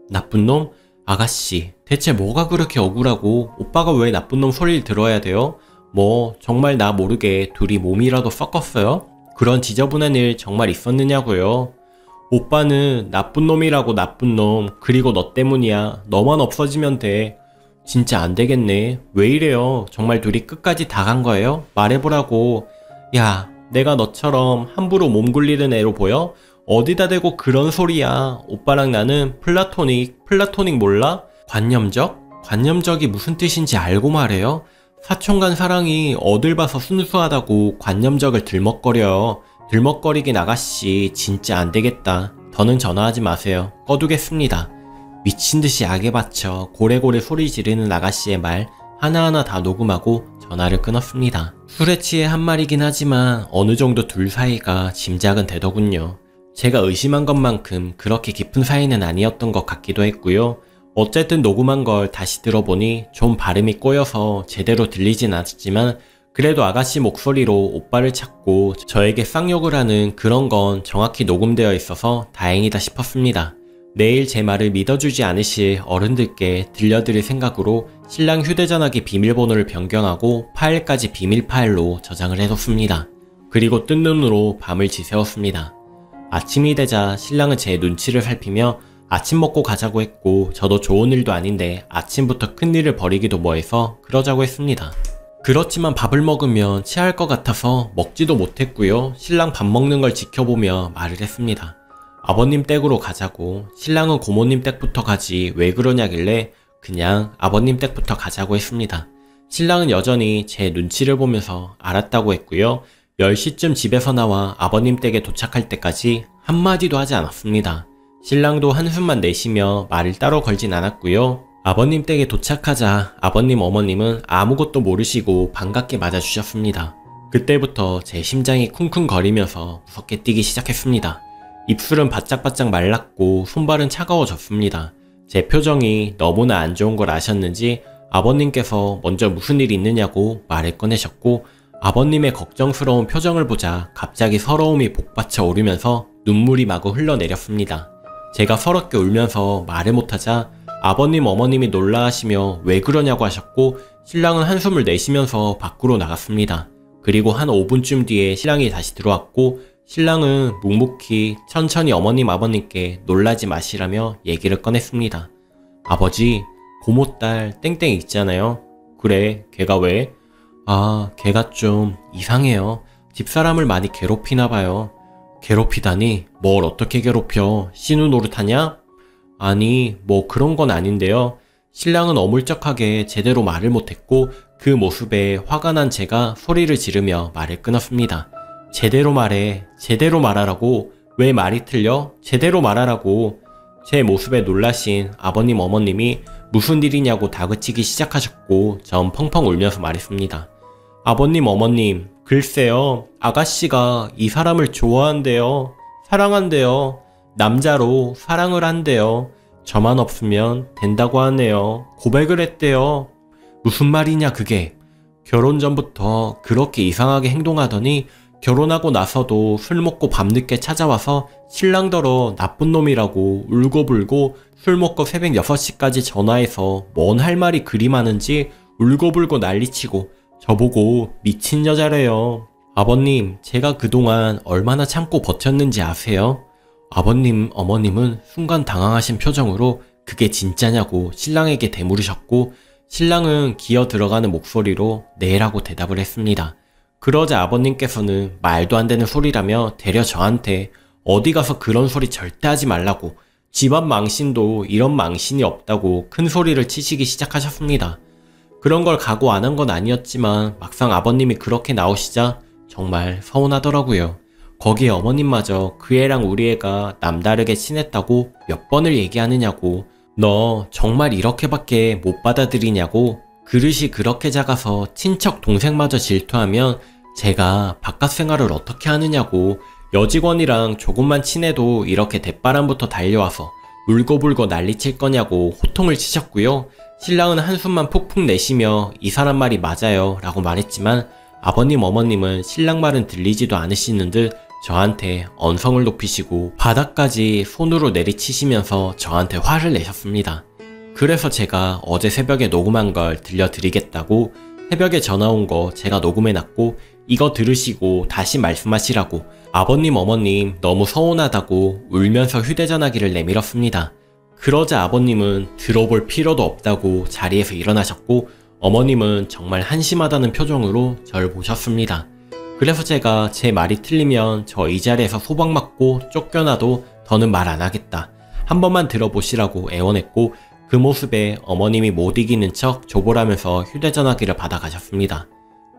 나쁜 놈? 아가씨 대체 뭐가 그렇게 억울하고 오빠가 왜 나쁜 놈 소리를 들어야 돼요? 뭐 정말 나 모르게 둘이 몸이라도 섞었어요? 그런 지저분한 일 정말 있었느냐고요? 오빠는 나쁜 놈이라고 나쁜 놈. 그리고 너 때문이야. 너만 없어지면 돼. 진짜 안 되겠네. 왜 이래요? 정말 둘이 끝까지 다 간 거예요? 말해보라고. 야, 내가 너처럼 함부로 몸 굴리는 애로 보여? 어디다 대고 그런 소리야. 오빠랑 나는 플라토닉 몰라? 관념적? 관념적이 무슨 뜻인지 알고 말해요? 사촌 간 사랑이 어딜 봐서 순수하다고 관념적을 들먹거려요. 들먹거리긴 아가씨 진짜 안 되겠다. 더는 전화하지 마세요. 꺼두겠습니다. 미친듯이 악에 받쳐 고래고래 소리 지르는 아가씨의 말 하나하나 다 녹음하고 전화를 끊었습니다. 술에 취해 한 말이긴 하지만 어느 정도 둘 사이가 짐작은 되더군요. 제가 의심한 것만큼 그렇게 깊은 사이는 아니었던 것 같기도 했고요. 어쨌든 녹음한 걸 다시 들어보니 좀 발음이 꼬여서 제대로 들리진 않았지만 그래도 아가씨 목소리로 오빠를 찾고 저에게 쌍욕을 하는 그런 건 정확히 녹음되어 있어서 다행이다 싶었습니다. 내일 제 말을 믿어주지 않으실 어른들께 들려드릴 생각으로 신랑 휴대전화기 비밀번호를 변경하고 파일까지 비밀 파일로 저장을 해뒀습니다. 그리고 뜬 눈으로 밤을 지새웠습니다. 아침이 되자 신랑은 제 눈치를 살피며 아침 먹고 가자고 했고 저도 좋은 일도 아닌데 아침부터 큰일을 벌이기도 뭐해서 그러자고 했습니다. 그렇지만 밥을 먹으면 체할 것 같아서 먹지도 못했고요. 신랑 밥 먹는 걸 지켜보며 말을 했습니다. 아버님 댁으로 가자고. 신랑은 고모님 댁부터 가지 왜 그러냐길래 그냥 아버님 댁부터 가자고 했습니다. 신랑은 여전히 제 눈치를 보면서 알았다고 했고요. 10시쯤 집에서 나와 아버님 댁에 도착할 때까지 한마디도 하지 않았습니다. 신랑도 한숨만 내쉬며 말을 따로 걸진 않았고요. 아버님 댁에 도착하자 아버님 어머님은 아무것도 모르시고 반갑게 맞아주셨습니다. 그때부터 제 심장이 쿵쿵거리면서 무섭게 뛰기 시작했습니다. 입술은 바짝바짝 말랐고 손발은 차가워졌습니다. 제 표정이 너무나 안 좋은 걸 아셨는지 아버님께서 먼저 무슨 일 있느냐고 말을 꺼내셨고, 아버님의 걱정스러운 표정을 보자 갑자기 서러움이 복받쳐 오르면서 눈물이 마구 흘러내렸습니다. 제가 서럽게 울면서 말을 못하자 아버님 어머님이 놀라하시며 왜 그러냐고 하셨고, 신랑은 한숨을 내쉬면서 밖으로 나갔습니다. 그리고 한 5분쯤 뒤에 신랑이 다시 들어왔고, 신랑은 묵묵히 천천히 어머님 아버님께 놀라지 마시라며 얘기를 꺼냈습니다. 아버지, 고모딸 땡땡 있잖아요. 그래, 걔가 왜? 아, 걔가 좀 이상해요. 집사람을 많이 괴롭히나봐요. 괴롭히다니? 뭘 어떻게 괴롭혀? 신우 노릇하냐? 아니, 뭐 그런 건 아닌데요. 신랑은 어물쩍하게 제대로 말을 못했고, 그 모습에 화가 난 제가 소리를 지르며 말을 끊었습니다. 제대로 말해. 제대로 말하라고. 왜 말이 틀려? 제대로 말하라고. 제 모습에 놀라신 아버님 어머님이 무슨 일이냐고 다그치기 시작하셨고, 전 펑펑 울면서 말했습니다. 아버님 어머님, 글쎄요, 아가씨가 이 사람을 좋아한대요. 사랑한대요. 남자로 사랑을 한대요. 저만 없으면 된다고 하네요. 고백을 했대요. 무슨 말이냐 그게. 결혼 전부터 그렇게 이상하게 행동하더니 결혼하고 나서도 술 먹고 밤늦게 찾아와서 신랑더러 나쁜 놈이라고 울고불고, 술 먹고 새벽 6시까지 전화해서 뭔 할 말이 그리 많은지 울고불고 난리치고 저보고 미친 여자래요. 아버님, 제가 그동안 얼마나 참고 버텼는지 아세요? 아버님, 어머님은 순간 당황하신 표정으로 그게 진짜냐고 신랑에게 되물으셨고, 신랑은 기어 들어가는 목소리로 네라고 대답을 했습니다. 그러자 아버님께서는 말도 안 되는 소리라며 되려 저한테 어디 가서 그런 소리 절대 하지 말라고, 집안 망신도 이런 망신이 없다고 큰 소리를 치시기 시작하셨습니다. 그런 걸 각오 안 한 건 아니었지만 막상 아버님이 그렇게 나오시자 정말 서운하더라고요. 거기에 어머님마저 그 애랑 우리 애가 남다르게 친했다고 몇 번을 얘기하느냐고, 너 정말 이렇게밖에 못 받아들이냐고, 그릇이 그렇게 작아서 친척 동생마저 질투하면 제가 바깥 생활을 어떻게 하느냐고, 여직원이랑 조금만 친해도 이렇게 대바람부터 달려와서 울고불고 난리칠 거냐고 호통을 치셨고요. 신랑은 한숨만 푹푹 내쉬며 이 사람 말이 맞아요 라고 말했지만, 아버님 어머님은 신랑 말은 들리지도 않으시는 듯 저한테 언성을 높이시고 바닥까지 손으로 내리치시면서 저한테 화를 내셨습니다. 그래서 제가 어제 새벽에 녹음한 걸 들려드리겠다고, 새벽에 전화 온 거 제가 녹음해놨고 이거 들으시고 다시 말씀하시라고 아버님 어머님 너무 서운하다고 울면서 휴대전화기를 내밀었습니다. 그러자 아버님은 들어볼 필요도 없다고 자리에서 일어나셨고, 어머님은 정말 한심하다는 표정으로 절 보셨습니다. 그래서 제가 제 말이 틀리면 저 이 자리에서 소박 맞고 쫓겨나도 더는 말 안 하겠다, 한 번만 들어보시라고 애원했고, 그 모습에 어머님이 못 이기는 척 조골하면서 휴대전화기를 받아가셨습니다.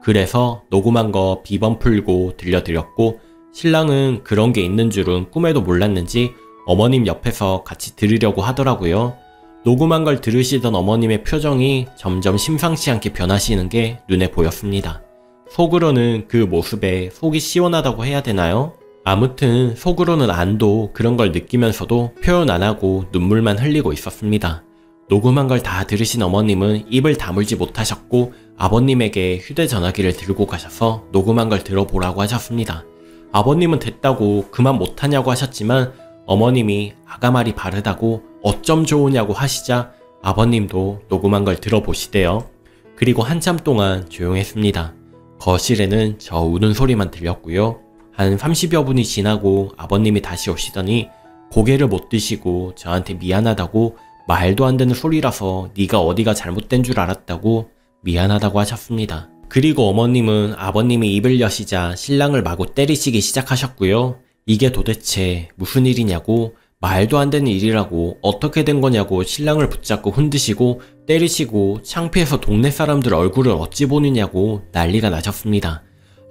그래서 녹음한 거 비번 풀고 들려드렸고, 신랑은 그런 게 있는 줄은 꿈에도 몰랐는지 어머님 옆에서 같이 들으려고 하더라고요. 녹음한 걸 들으시던 어머님의 표정이 점점 심상치 않게 변하시는 게 눈에 보였습니다. 속으로는 그 모습에 속이 시원하다고 해야 되나요? 아무튼 속으로는 안도 그런 걸 느끼면서도 표현 안 하고 눈물만 흘리고 있었습니다. 녹음한 걸 다 들으신 어머님은 입을 다물지 못하셨고, 아버님에게 휴대전화기를 들고 가셔서 녹음한 걸 들어보라고 하셨습니다. 아버님은 됐다고 그만 못하냐고 하셨지만, 어머님이 아가 말이 바르다고 어쩜 좋으냐고 하시자 아버님도 녹음한 걸 들어보시대요. 그리고 한참 동안 조용했습니다. 거실에는 저 우는 소리만 들렸고요. 한 30여 분이 지나고 아버님이 다시 오시더니 고개를 못 드시고 저한테 미안하다고, 말도 안 되는 소리라서 네가 어디가 잘못된 줄 알았다고 미안하다고 하셨습니다. 그리고 어머님은 아버님이 입을 여시자 신랑을 마구 때리시기 시작하셨고요. 이게 도대체 무슨 일이냐고, 말도 안 되는 일이라고, 어떻게 된 거냐고 신랑을 붙잡고 흔드시고 때리시고, 창피해서 동네 사람들 얼굴을 어찌 보느냐고 난리가 나셨습니다.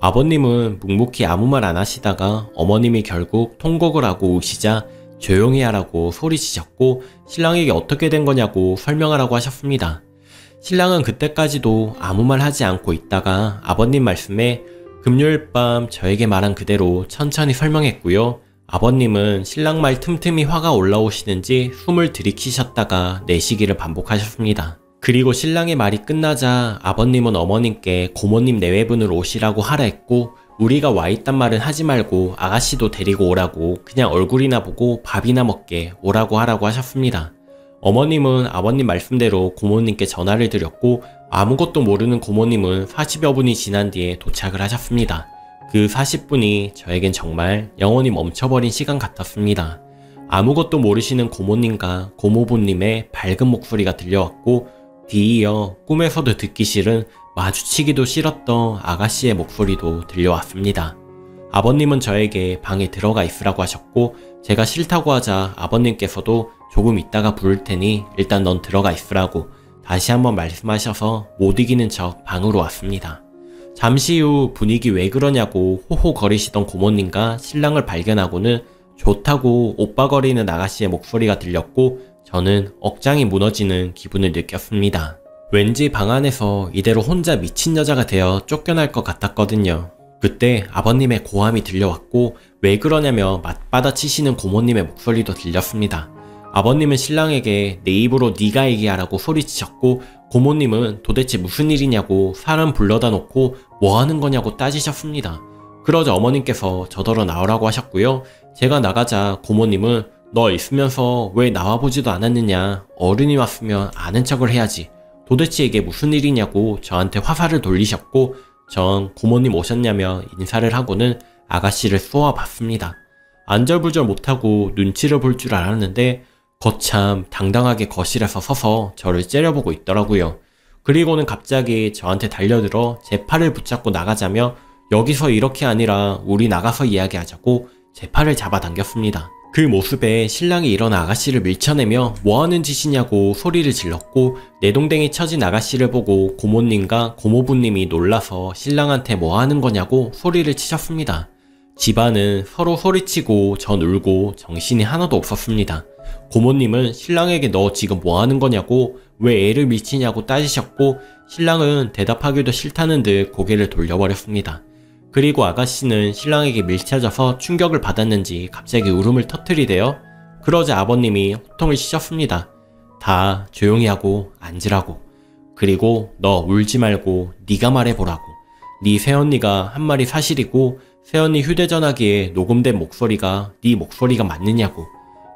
아버님은 묵묵히 아무 말 안 하시다가 어머님이 결국 통곡을 하고 우시자 조용히 하라고 소리치셨고 신랑에게 어떻게 된 거냐고 설명하라고 하셨습니다. 신랑은 그때까지도 아무 말 하지 않고 있다가 아버님 말씀에 금요일 밤 저에게 말한 그대로 천천히 설명했고요. 아버님은 신랑 말 틈틈이 화가 올라오시는지 숨을 들이키셨다가 내쉬기를 반복하셨습니다. 그리고 신랑의 말이 끝나자 아버님은 어머님께 고모님 내외분을 오시라고 하라 했고 우리가 와있단 말은 하지 말고 아가씨도 데리고 오라고 그냥 얼굴이나 보고 밥이나 먹게 오라고 하라고 하셨습니다. 어머님은 아버님 말씀대로 고모님께 전화를 드렸고 아무것도 모르는 고모님은 40여 분이 지난 뒤에 도착을 하셨습니다. 그 40분이 저에겐 정말 영원히 멈춰버린 시간 같았습니다. 아무것도 모르시는 고모님과 고모부님의 밝은 목소리가 들려왔고 뒤이어 꿈에서도 듣기 싫은 마주치기도 싫었던 아가씨의 목소리도 들려왔습니다. 아버님은 저에게 방에 들어가 있으라고 하셨고 제가 싫다고 하자 아버님께서도 조금 있다가 부를 테니 일단 넌 들어가 있으라고 다시 한번 말씀하셔서 못 이기는 척 방으로 왔습니다. 잠시 후 분위기 왜 그러냐고 호호거리시던 고모님과 신랑을 발견하고는 좋다고 오빠거리는 아가씨의 목소리가 들렸고 저는 억장이 무너지는 기분을 느꼈습니다. 왠지 방 안에서 이대로 혼자 미친 여자가 되어 쫓겨날 것 같았거든요. 그때 아버님의 고함이 들려왔고 왜 그러냐며 맞받아치시는 고모님의 목소리도 들렸습니다. 아버님은 신랑에게 내 입으로 네가 얘기하라고 소리치셨고 고모님은 도대체 무슨 일이냐고 사람 불러다 놓고 뭐 하는 거냐고 따지셨습니다. 그러자 어머님께서 저더러 나오라고 하셨고요. 제가 나가자 고모님은 너 있으면서 왜 나와보지도 않았느냐, 어른이 왔으면 아는 척을 해야지, 도대체 이게 무슨 일이냐고 저한테 화살을 돌리셨고 전 고모님 오셨냐며 인사를 하고는 아가씨를 쏘아봤습니다. 안절부절 못하고 눈치를 볼 줄 알았는데 거참 당당하게 거실에서 서서 저를 째려보고 있더라고요. 그리고는 갑자기 저한테 달려들어 제 팔을 붙잡고 나가자며 여기서 이렇게 아니라 우리 나가서 이야기하자고 제 팔을 잡아당겼습니다. 그 모습에 신랑이 일어나 아가씨를 밀쳐내며 뭐하는 짓이냐고 소리를 질렀고 내동댕이 처진 아가씨를 보고 고모님과 고모부님이 놀라서 신랑한테 뭐하는 거냐고 소리를 치셨습니다. 집안은 서로 소리치고 전 울고 정신이 하나도 없었습니다. 고모님은 신랑에게 너 지금 뭐하는 거냐고 왜 애를 밀치냐고 따지셨고 신랑은 대답하기도 싫다는 듯 고개를 돌려버렸습니다. 그리고 아가씨는 신랑에게 밀쳐져서 충격을 받았는지 갑자기 울음을 터뜨리대요. 그러자 아버님이 호통을 치셨습니다. 다 조용히 하고 앉으라고. 그리고 너 울지 말고 네가 말해보라고. 네 새언니가 한 말이 사실이고 새언니 휴대전화기에 녹음된 목소리가 네 목소리가 맞느냐고.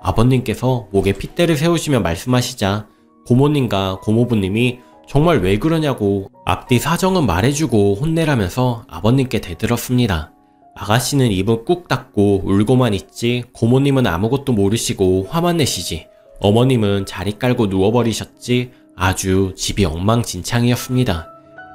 아버님께서 목에 핏대를 세우시며 말씀하시자 고모님과 고모부님이 정말 왜 그러냐고 앞뒤 사정은 말해주고 혼내라면서 아버님께 대들었습니다. 아가씨는 입은 꾹 닫고 울고만 있지 고모님은 아무것도 모르시고 화만 내시지 어머님은 자리 깔고 누워버리셨지 아주 집이 엉망진창이었습니다.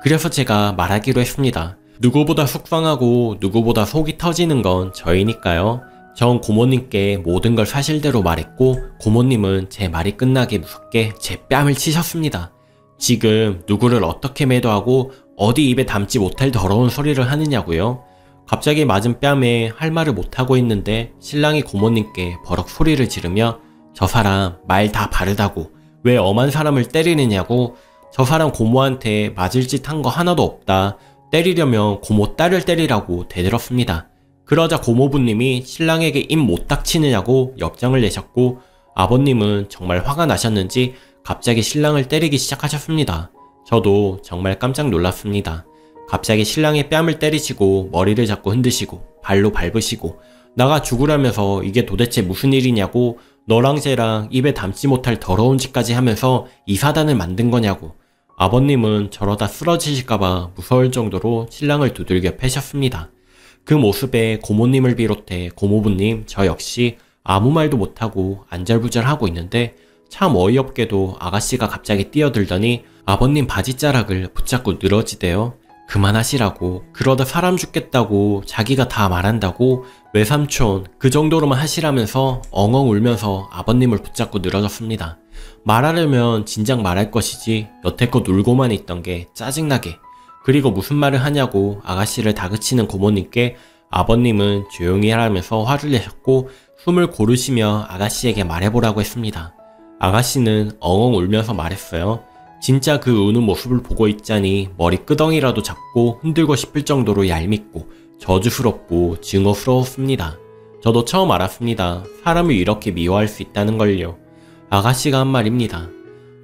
그래서 제가 말하기로 했습니다. 누구보다 속상하고 누구보다 속이 터지는 건 저희니까요. 전 고모님께 모든 걸 사실대로 말했고 고모님은 제 말이 끝나기 무섭게 제 뺨을 치셨습니다. 지금 누구를 어떻게 매도하고 어디 입에 담지 못할 더러운 소리를 하느냐고요? 갑자기 맞은 뺨에 할 말을 못하고 있는데 신랑이 고모님께 버럭 소리를 지르며 저 사람 말 다 바르다고 왜 엄한 사람을 때리느냐고 저 사람 고모한테 맞을 짓 한 거 하나도 없다. 때리려면 고모 딸을 때리라고 대들었습니다. 그러자 고모부님이 신랑에게 입 못 닥치느냐고 역정을 내셨고 아버님은 정말 화가 나셨는지 갑자기 신랑을 때리기 시작하셨습니다. 저도 정말 깜짝 놀랐습니다. 갑자기 신랑의 뺨을 때리시고 머리를 잡고 흔드시고 발로 밟으시고 나가 죽으라면서 이게 도대체 무슨 일이냐고 너랑 쟤랑 입에 담지 못할 더러운 짓까지 하면서 이 사단을 만든 거냐고 아버님은 저러다 쓰러지실까봐 무서울 정도로 신랑을 두들겨 패셨습니다. 그 모습에 고모님을 비롯해 고모부님 저 역시 아무 말도 못하고 안절부절하고 있는데 참 어이없게도 아가씨가 갑자기 뛰어들더니 아버님 바지자락을 붙잡고 늘어지대요. 그만하시라고 그러다 사람 죽겠다고 자기가 다 말한다고 외삼촌 그 정도로만 하시라면서 엉엉 울면서 아버님을 붙잡고 늘어졌습니다. 말하려면 진작 말할 것이지 여태껏 울고만 있던 게 짜증나게 그리고 무슨 말을 하냐고 아가씨를 다그치는 고모님께 아버님은 조용히 하라면서 화를 내셨고 숨을 고르시며 아가씨에게 말해보라고 했습니다. 아가씨는 엉엉 울면서 말했어요. 진짜 그 우는 모습을 보고 있자니 머리 끄덩이라도 잡고 흔들고 싶을 정도로 얄밉고 저주스럽고 증오스러웠습니다. 저도 처음 알았습니다. 사람을 이렇게 미워할 수 있다는 걸요. 아가씨가 한 말입니다.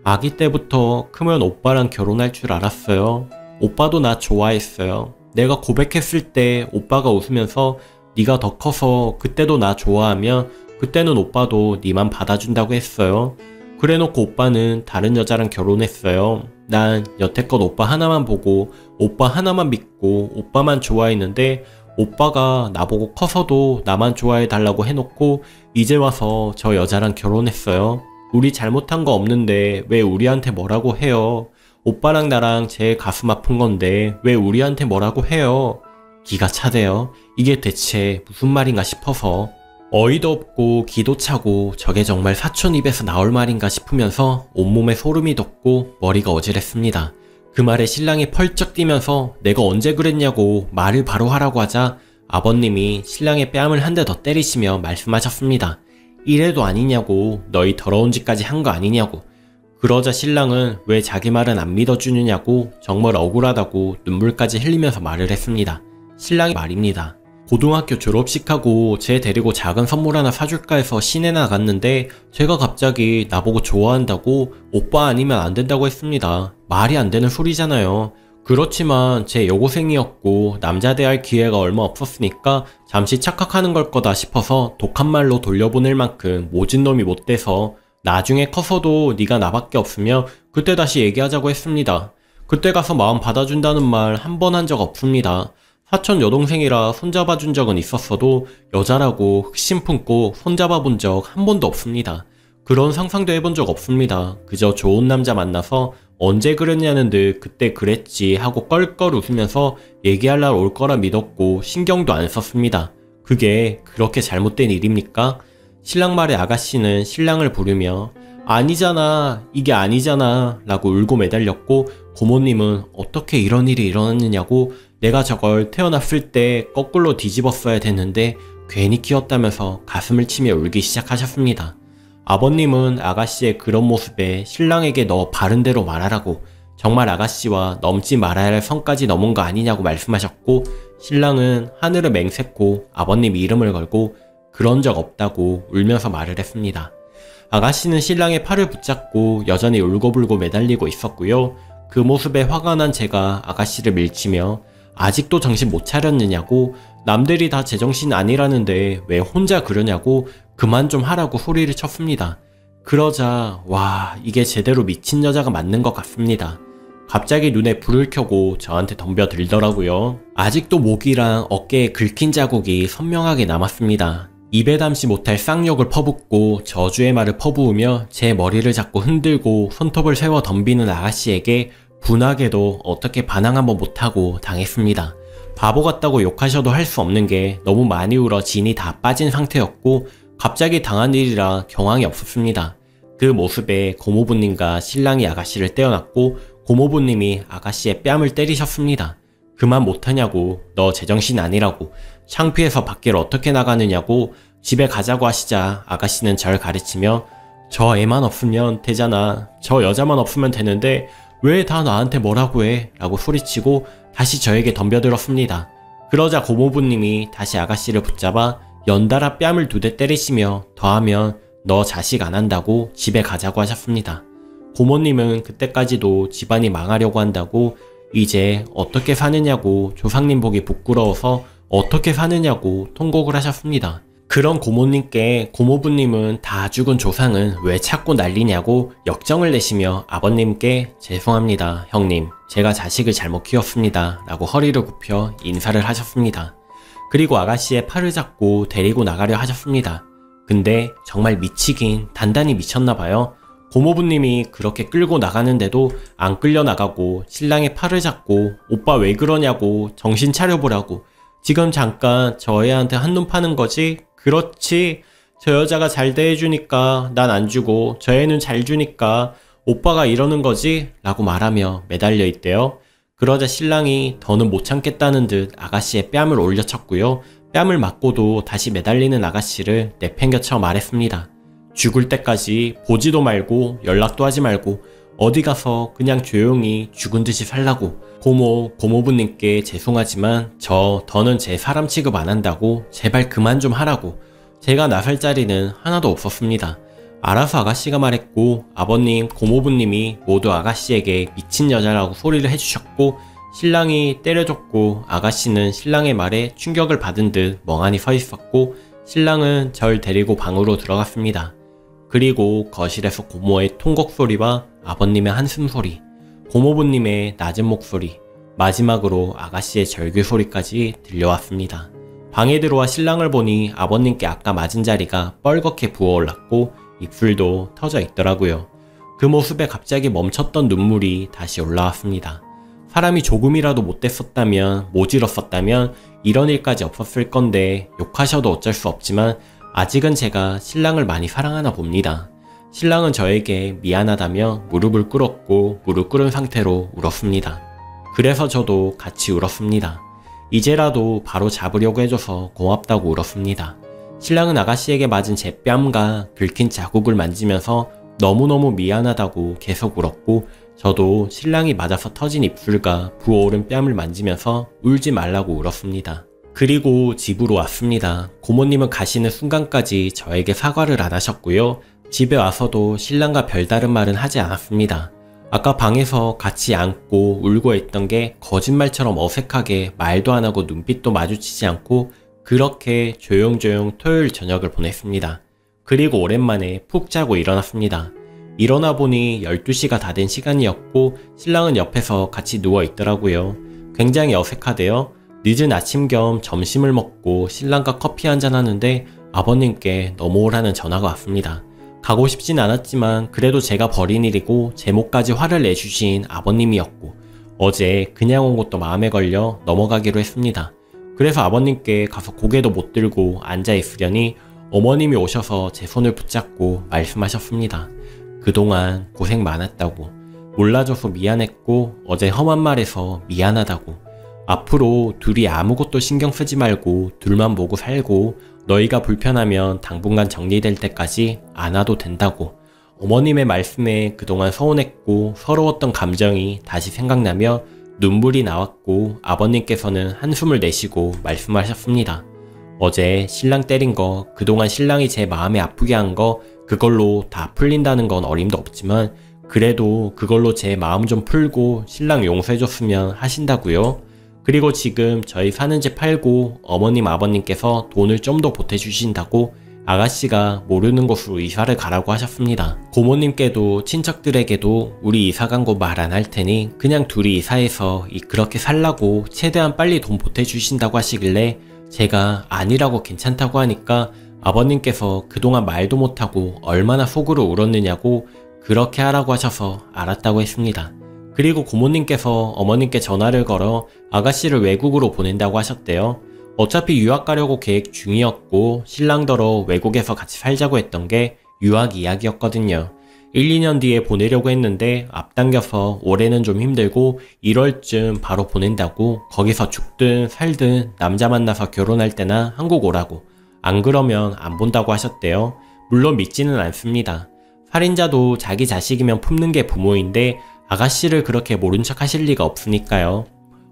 아기 때부터 크면 오빠랑 결혼할 줄 알았어요. 오빠도 나 좋아했어요. 내가 고백했을 때 오빠가 웃으면서 네가 더 커서 그때도 나 좋아하면 그때는 오빠도 네만 받아준다고 했어요. 그래놓고 오빠는 다른 여자랑 결혼했어요. 난 여태껏 오빠 하나만 보고 오빠 하나만 믿고 오빠만 좋아했는데 오빠가 나보고 커서도 나만 좋아해달라고 해놓고 이제 와서 저 여자랑 결혼했어요. 우리 잘못한 거 없는데 왜 우리한테 뭐라고 해요? 오빠랑 나랑 제일 가슴 아픈 건데 왜 우리한테 뭐라고 해요? 기가 차대요. 이게 대체 무슨 말인가 싶어서 어이도 없고 기도 차고 저게 정말 사촌 입에서 나올 말인가 싶으면서 온몸에 소름이 돋고 머리가 어지랬습니다. 그 말에 신랑이 펄쩍 뛰면서 내가 언제 그랬냐고 말을 바로 하라고 하자 아버님이 신랑의 뺨을 한 대 더 때리시며 말씀하셨습니다. 이래도 아니냐고, 너희 더러운 짓까지 한 거 아니냐고. 그러자 신랑은 왜 자기 말은 안 믿어주느냐고 정말 억울하다고 눈물까지 흘리면서 말을 했습니다. 신랑이 말입니다. 고등학교 졸업식하고 쟤 데리고 작은 선물 하나 사줄까 해서 시내 나갔는데 제가 갑자기 나보고 좋아한다고 오빠 아니면 안 된다고 했습니다. 말이 안 되는 소리잖아요. 그렇지만 제 여고생이었고 남자 대할 기회가 얼마 없었으니까 잠시 착각하는 걸 거다 싶어서 독한 말로 돌려보낼 만큼 모진 놈이 못 돼서 나중에 커서도 네가 나밖에 없으며 그때 다시 얘기하자고 했습니다. 그때 가서 마음 받아준다는 말 한 번 한 적 없습니다. 사촌 여동생이라 손잡아준 적은 있었어도 여자라고 흑심 품고 손잡아본 적 한 번도 없습니다. 그런 상상도 해본 적 없습니다. 그저 좋은 남자 만나서 언제 그랬냐는 듯 그때 그랬지 하고 껄껄 웃으면서 얘기할 날 올 거라 믿었고 신경도 안 썼습니다. 그게 그렇게 잘못된 일입니까? 신랑 말에 아가씨는 신랑을 부르며 아니잖아, 이게 아니잖아 라고 울고 매달렸고 고모님은 어떻게 이런 일이 일어났느냐고 내가 저걸 태어났을 때 거꾸로 뒤집었어야 됐는데 괜히 키웠다면서 가슴을 치며 울기 시작하셨습니다. 아버님은 아가씨의 그런 모습에 신랑에게 너 바른 대로 말하라고 정말 아가씨와 넘지 말아야 할 선까지 넘은 거 아니냐고 말씀하셨고 신랑은 하늘을 맹세코 아버님 이름을 걸고 그런 적 없다고 울면서 말을 했습니다. 아가씨는 신랑의 팔을 붙잡고 여전히 울고불고 매달리고 있었고요. 그 모습에 화가 난 제가 아가씨를 밀치며 아직도 정신 못 차렸느냐고 남들이 다 제정신 아니라는데 왜 혼자 그러냐고 그만 좀 하라고 소리를 쳤습니다. 그러자 와 이게 제대로 미친 여자가 맞는 것 같습니다. 갑자기 눈에 불을 켜고 저한테 덤벼들더라고요. 아직도 목이랑 어깨에 긁힌 자국이 선명하게 남았습니다. 입에 담지 못할 쌍욕을 퍼붓고 저주의 말을 퍼부으며 제 머리를 잡고 흔들고 손톱을 세워 덤비는 아가씨에게 분하게도 어떻게 반항 한번 못하고 당했습니다. 바보 같다고 욕하셔도 할 수 없는 게 너무 많이 울어 진이 다 빠진 상태였고 갑자기 당한 일이라 경황이 없었습니다. 그 모습에 고모부님과 신랑이 아가씨를 떼어놨고 고모부님이 아가씨의 뺨을 때리셨습니다. 그만 못하냐고, 너 제정신 아니라고, 창피해서 밖을 어떻게 나가느냐고 집에 가자고 하시자 아가씨는 절 가르치며 저 애만 없으면 되잖아, 저 여자만 없으면 되는데 왜 다 나한테 뭐라고 해? 라고 소리치고 다시 저에게 덤벼들었습니다. 그러자 고모부님이 다시 아가씨를 붙잡아 연달아 뺨을 2대 때리시며 더하면 너 자식 안 한다고 집에 가자고 하셨습니다. 고모님은 그때까지도 집안이 망하려고 한다고 이제 어떻게 사느냐고 조상님 보기 부끄러워서 어떻게 사느냐고 통곡을 하셨습니다. 그런 고모님께 고모부님은 다 죽은 조상은 왜 찾고 난리냐고 역정을 내시며 아버님께 죄송합니다 형님, 제가 자식을 잘못 키웠습니다 라고 허리를 굽혀 인사를 하셨습니다. 그리고 아가씨의 팔을 잡고 데리고 나가려 하셨습니다. 근데 정말 미치긴 단단히 미쳤나봐요. 고모부님이 그렇게 끌고 나가는데도 안 끌려 나가고 신랑의 팔을 잡고 오빠 왜 그러냐고 정신 차려보라고 지금 잠깐 저 애한테 한눈 파는 거지? 그렇지, 저 여자가 잘 대해주니까 난 안 주고 저 애는 잘 주니까 오빠가 이러는 거지? 라고 말하며 매달려 있대요. 그러자 신랑이 더는 못 참겠다는 듯 아가씨의 뺨을 올려쳤고요. 뺨을 맞고도 다시 매달리는 아가씨를 내팽겨쳐 말했습니다. 죽을 때까지 보지도 말고 연락도 하지 말고 어디 가서 그냥 조용히 죽은 듯이 살라고. 고모부님께 죄송하지만 저 더는 제 사람 취급 안 한다고 제발 그만 좀 하라고. 제가 나설 자리는 하나도 없었습니다. 알아서 아가씨가 말했고 아버님, 고모부님이 모두 아가씨에게 미친 여자라고 소리를 해주셨고 신랑이 때려줬고 아가씨는 신랑의 말에 충격을 받은 듯 멍하니 서 있었고 신랑은 절 데리고 방으로 들어갔습니다. 그리고 거실에서 고모의 통곡 소리와 아버님의 한숨 소리, 고모부님의 낮은 목소리, 마지막으로 아가씨의 절규 소리까지 들려왔습니다. 방에 들어와 신랑을 보니 아버님께 아까 맞은 자리가 뻘겋게 부어올랐고 입술도 터져 있더라고요. 그 모습에 갑자기 멈췄던 눈물이 다시 올라왔습니다. 사람이 조금이라도 못됐었다면, 모질었었다면 이런 일까지 없었을 건데 욕하셔도 어쩔 수 없지만 아직은 제가 신랑을 많이 사랑하나 봅니다. 신랑은 저에게 미안하다며 무릎을 꿇었고 무릎 꿇은 상태로 울었습니다. 그래서 저도 같이 울었습니다. 이제라도 바로 잡으려고 해줘서 고맙다고 울었습니다. 신랑은 아가씨에게 맞은 제 뺨과 긁힌 자국을 만지면서 너무너무 미안하다고 계속 울었고 저도 신랑이 맞아서 터진 입술과 부어오른 뺨을 만지면서 울지 말라고 울었습니다. 그리고 집으로 왔습니다. 고모님은 가시는 순간까지 저에게 사과를 안 하셨고요. 집에 와서도 신랑과 별다른 말은 하지 않았습니다. 아까 방에서 같이 안고 울고 있던 게 거짓말처럼 어색하게 말도 안 하고 눈빛도 마주치지 않고 그렇게 조용조용 토요일 저녁을 보냈습니다. 그리고 오랜만에 푹 자고 일어났습니다. 일어나 보니 12시가 다 된 시간이었고 신랑은 옆에서 같이 누워 있더라고요. 굉장히 어색하대요. 늦은 아침 겸 점심을 먹고 신랑과 커피 한잔 하는데 아버님께 넘어오라는 전화가 왔습니다. 가고 싶진 않았지만 그래도 제가 벌인 일이고 제 몫까지 화를 내주신 아버님이었고 어제 그냥 온 것도 마음에 걸려 넘어가기로 했습니다. 그래서 아버님께 가서 고개도 못 들고 앉아 있으려니 어머님이 오셔서 제 손을 붙잡고 말씀하셨습니다. 그동안 고생 많았다고, 몰라줘서 미안했고 어제 험한 말해서 미안하다고, 앞으로 둘이 아무것도 신경 쓰지 말고 둘만 보고 살고 너희가 불편하면 당분간 정리될 때까지 안 와도 된다고. 어머님의 말씀에 그동안 서운했고 서러웠던 감정이 다시 생각나며 눈물이 나왔고 아버님께서는 한숨을 내쉬고 말씀하셨습니다. 어제 신랑 때린 거, 그동안 신랑이 제 마음에 아프게 한 거 그걸로 다 풀린다는 건 어림도 없지만 그래도 그걸로 제 마음 좀 풀고 신랑 용서해줬으면 하신다고요. 그리고 지금 저희 사는 집 팔고 어머님 아버님께서 돈을 좀 더 보태주신다고 아가씨가 모르는 곳으로 이사를 가라고 하셨습니다. 고모님께도 친척들에게도 우리 이사 간 거 말 안 할 테니 그냥 둘이 이사해서 그렇게 살라고 최대한 빨리 돈 보태주신다고 하시길래 제가 아니라고 괜찮다고 하니까 아버님께서 그동안 말도 못하고 얼마나 속으로 울었느냐고 그렇게 하라고 하셔서 알았다고 했습니다. 그리고 고모님께서 어머님께 전화를 걸어 아가씨를 외국으로 보낸다고 하셨대요. 어차피 유학 가려고 계획 중이었고 신랑더러 외국에서 같이 살자고 했던 게 유학 이야기였거든요. 1, 2년 뒤에 보내려고 했는데 앞당겨서 올해는 좀 힘들고 1월쯤 바로 보낸다고 거기서 죽든 살든 남자 만나서 결혼할 때나 한국 오라고. 안 그러면 안 본다고 하셨대요. 물론 믿지는 않습니다. 살인자도 자기 자식이면 품는 게 부모인데 아가씨를 그렇게 모른 척 하실 리가 없으니까요.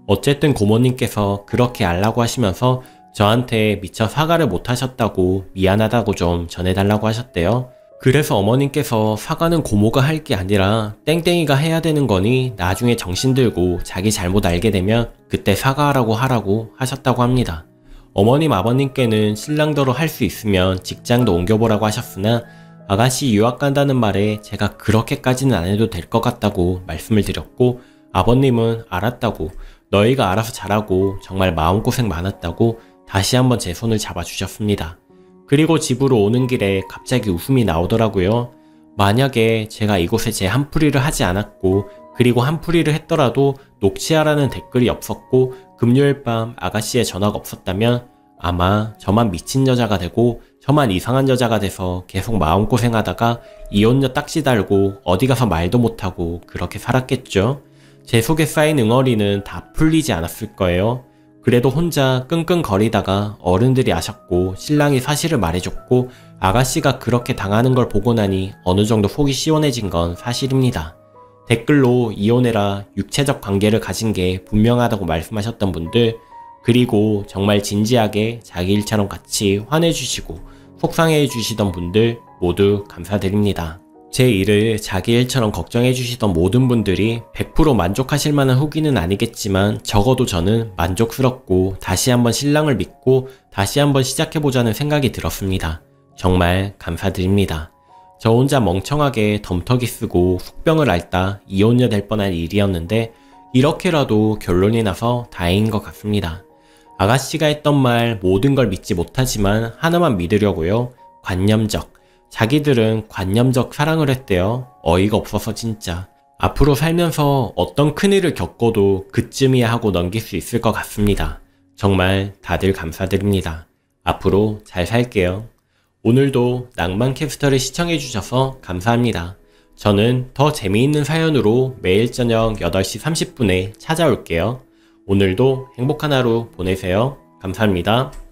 어쨌든 고모님께서 그렇게 알라고 하시면서 저한테 미처 사과를 못 하셨다고 미안하다고 좀 전해달라고 하셨대요. 그래서 어머님께서 사과는 고모가 할 게 아니라 땡땡이가 해야 되는 거니 나중에 정신들고 자기 잘못 알게 되면 그때 사과하라고 하라고 하셨다고 합니다. 어머님 아버님께는 신랑더러 할 수 있으면 직장도 옮겨보라고 하셨으나 아가씨 유학 간다는 말에 제가 그렇게까지는 안 해도 될 것 같다고 말씀을 드렸고 아버님은 알았다고, 너희가 알아서 잘하고 정말 마음고생 많았다고 다시 한번 제 손을 잡아주셨습니다. 그리고 집으로 오는 길에 갑자기 웃음이 나오더라고요. 만약에 제가 이곳에 제 한풀이를 하지 않았고 그리고 한풀이를 했더라도 녹취하라는 댓글이 없었고 금요일 밤 아가씨의 전화가 없었다면 아마 저만 미친 여자가 되고 저만 이상한 여자가 돼서 계속 마음고생하다가 이혼녀 딱지 달고 어디 가서 말도 못하고 그렇게 살았겠죠. 제 속에 쌓인 응어리는 다 풀리지 않았을 거예요. 그래도 혼자 끙끙거리다가 어른들이 아셨고 신랑이 사실을 말해줬고 아가씨가 그렇게 당하는 걸 보고 나니 어느 정도 속이 시원해진 건 사실입니다. 댓글로 이혼해라, 육체적 관계를 가진 게 분명하다고 말씀하셨던 분들, 그리고 정말 진지하게 자기 일처럼 같이 화내주시고 속상해해주시던 분들 모두 감사드립니다. 제 일을 자기 일처럼 걱정해주시던 모든 분들이 100% 만족하실 만한 후기는 아니겠지만 적어도 저는 만족스럽고 다시 한번 신랑을 믿고 다시 한번 시작해보자는 생각이 들었습니다. 정말 감사드립니다. 저 혼자 멍청하게 덤터기 쓰고 속병을 앓다 이혼녀 될 뻔한 일이었는데 이렇게라도 결론이 나서 다행인 것 같습니다. 아가씨가 했던 말 모든 걸 믿지 못하지만 하나만 믿으려고요. 관념적. 자기들은 관념적 사랑을 했대요. 어이가 없어서 진짜. 앞으로 살면서 어떤 큰일을 겪어도 그쯤이야 하고 넘길 수 있을 것 같습니다. 정말 다들 감사드립니다. 앞으로 잘 살게요. 오늘도 낭만캐스터를 시청해주셔서 감사합니다. 저는 더 재미있는 사연으로 매일 저녁 8시 30분에 찾아올게요. 오늘도 행복한 하루 보내세요. 감사합니다.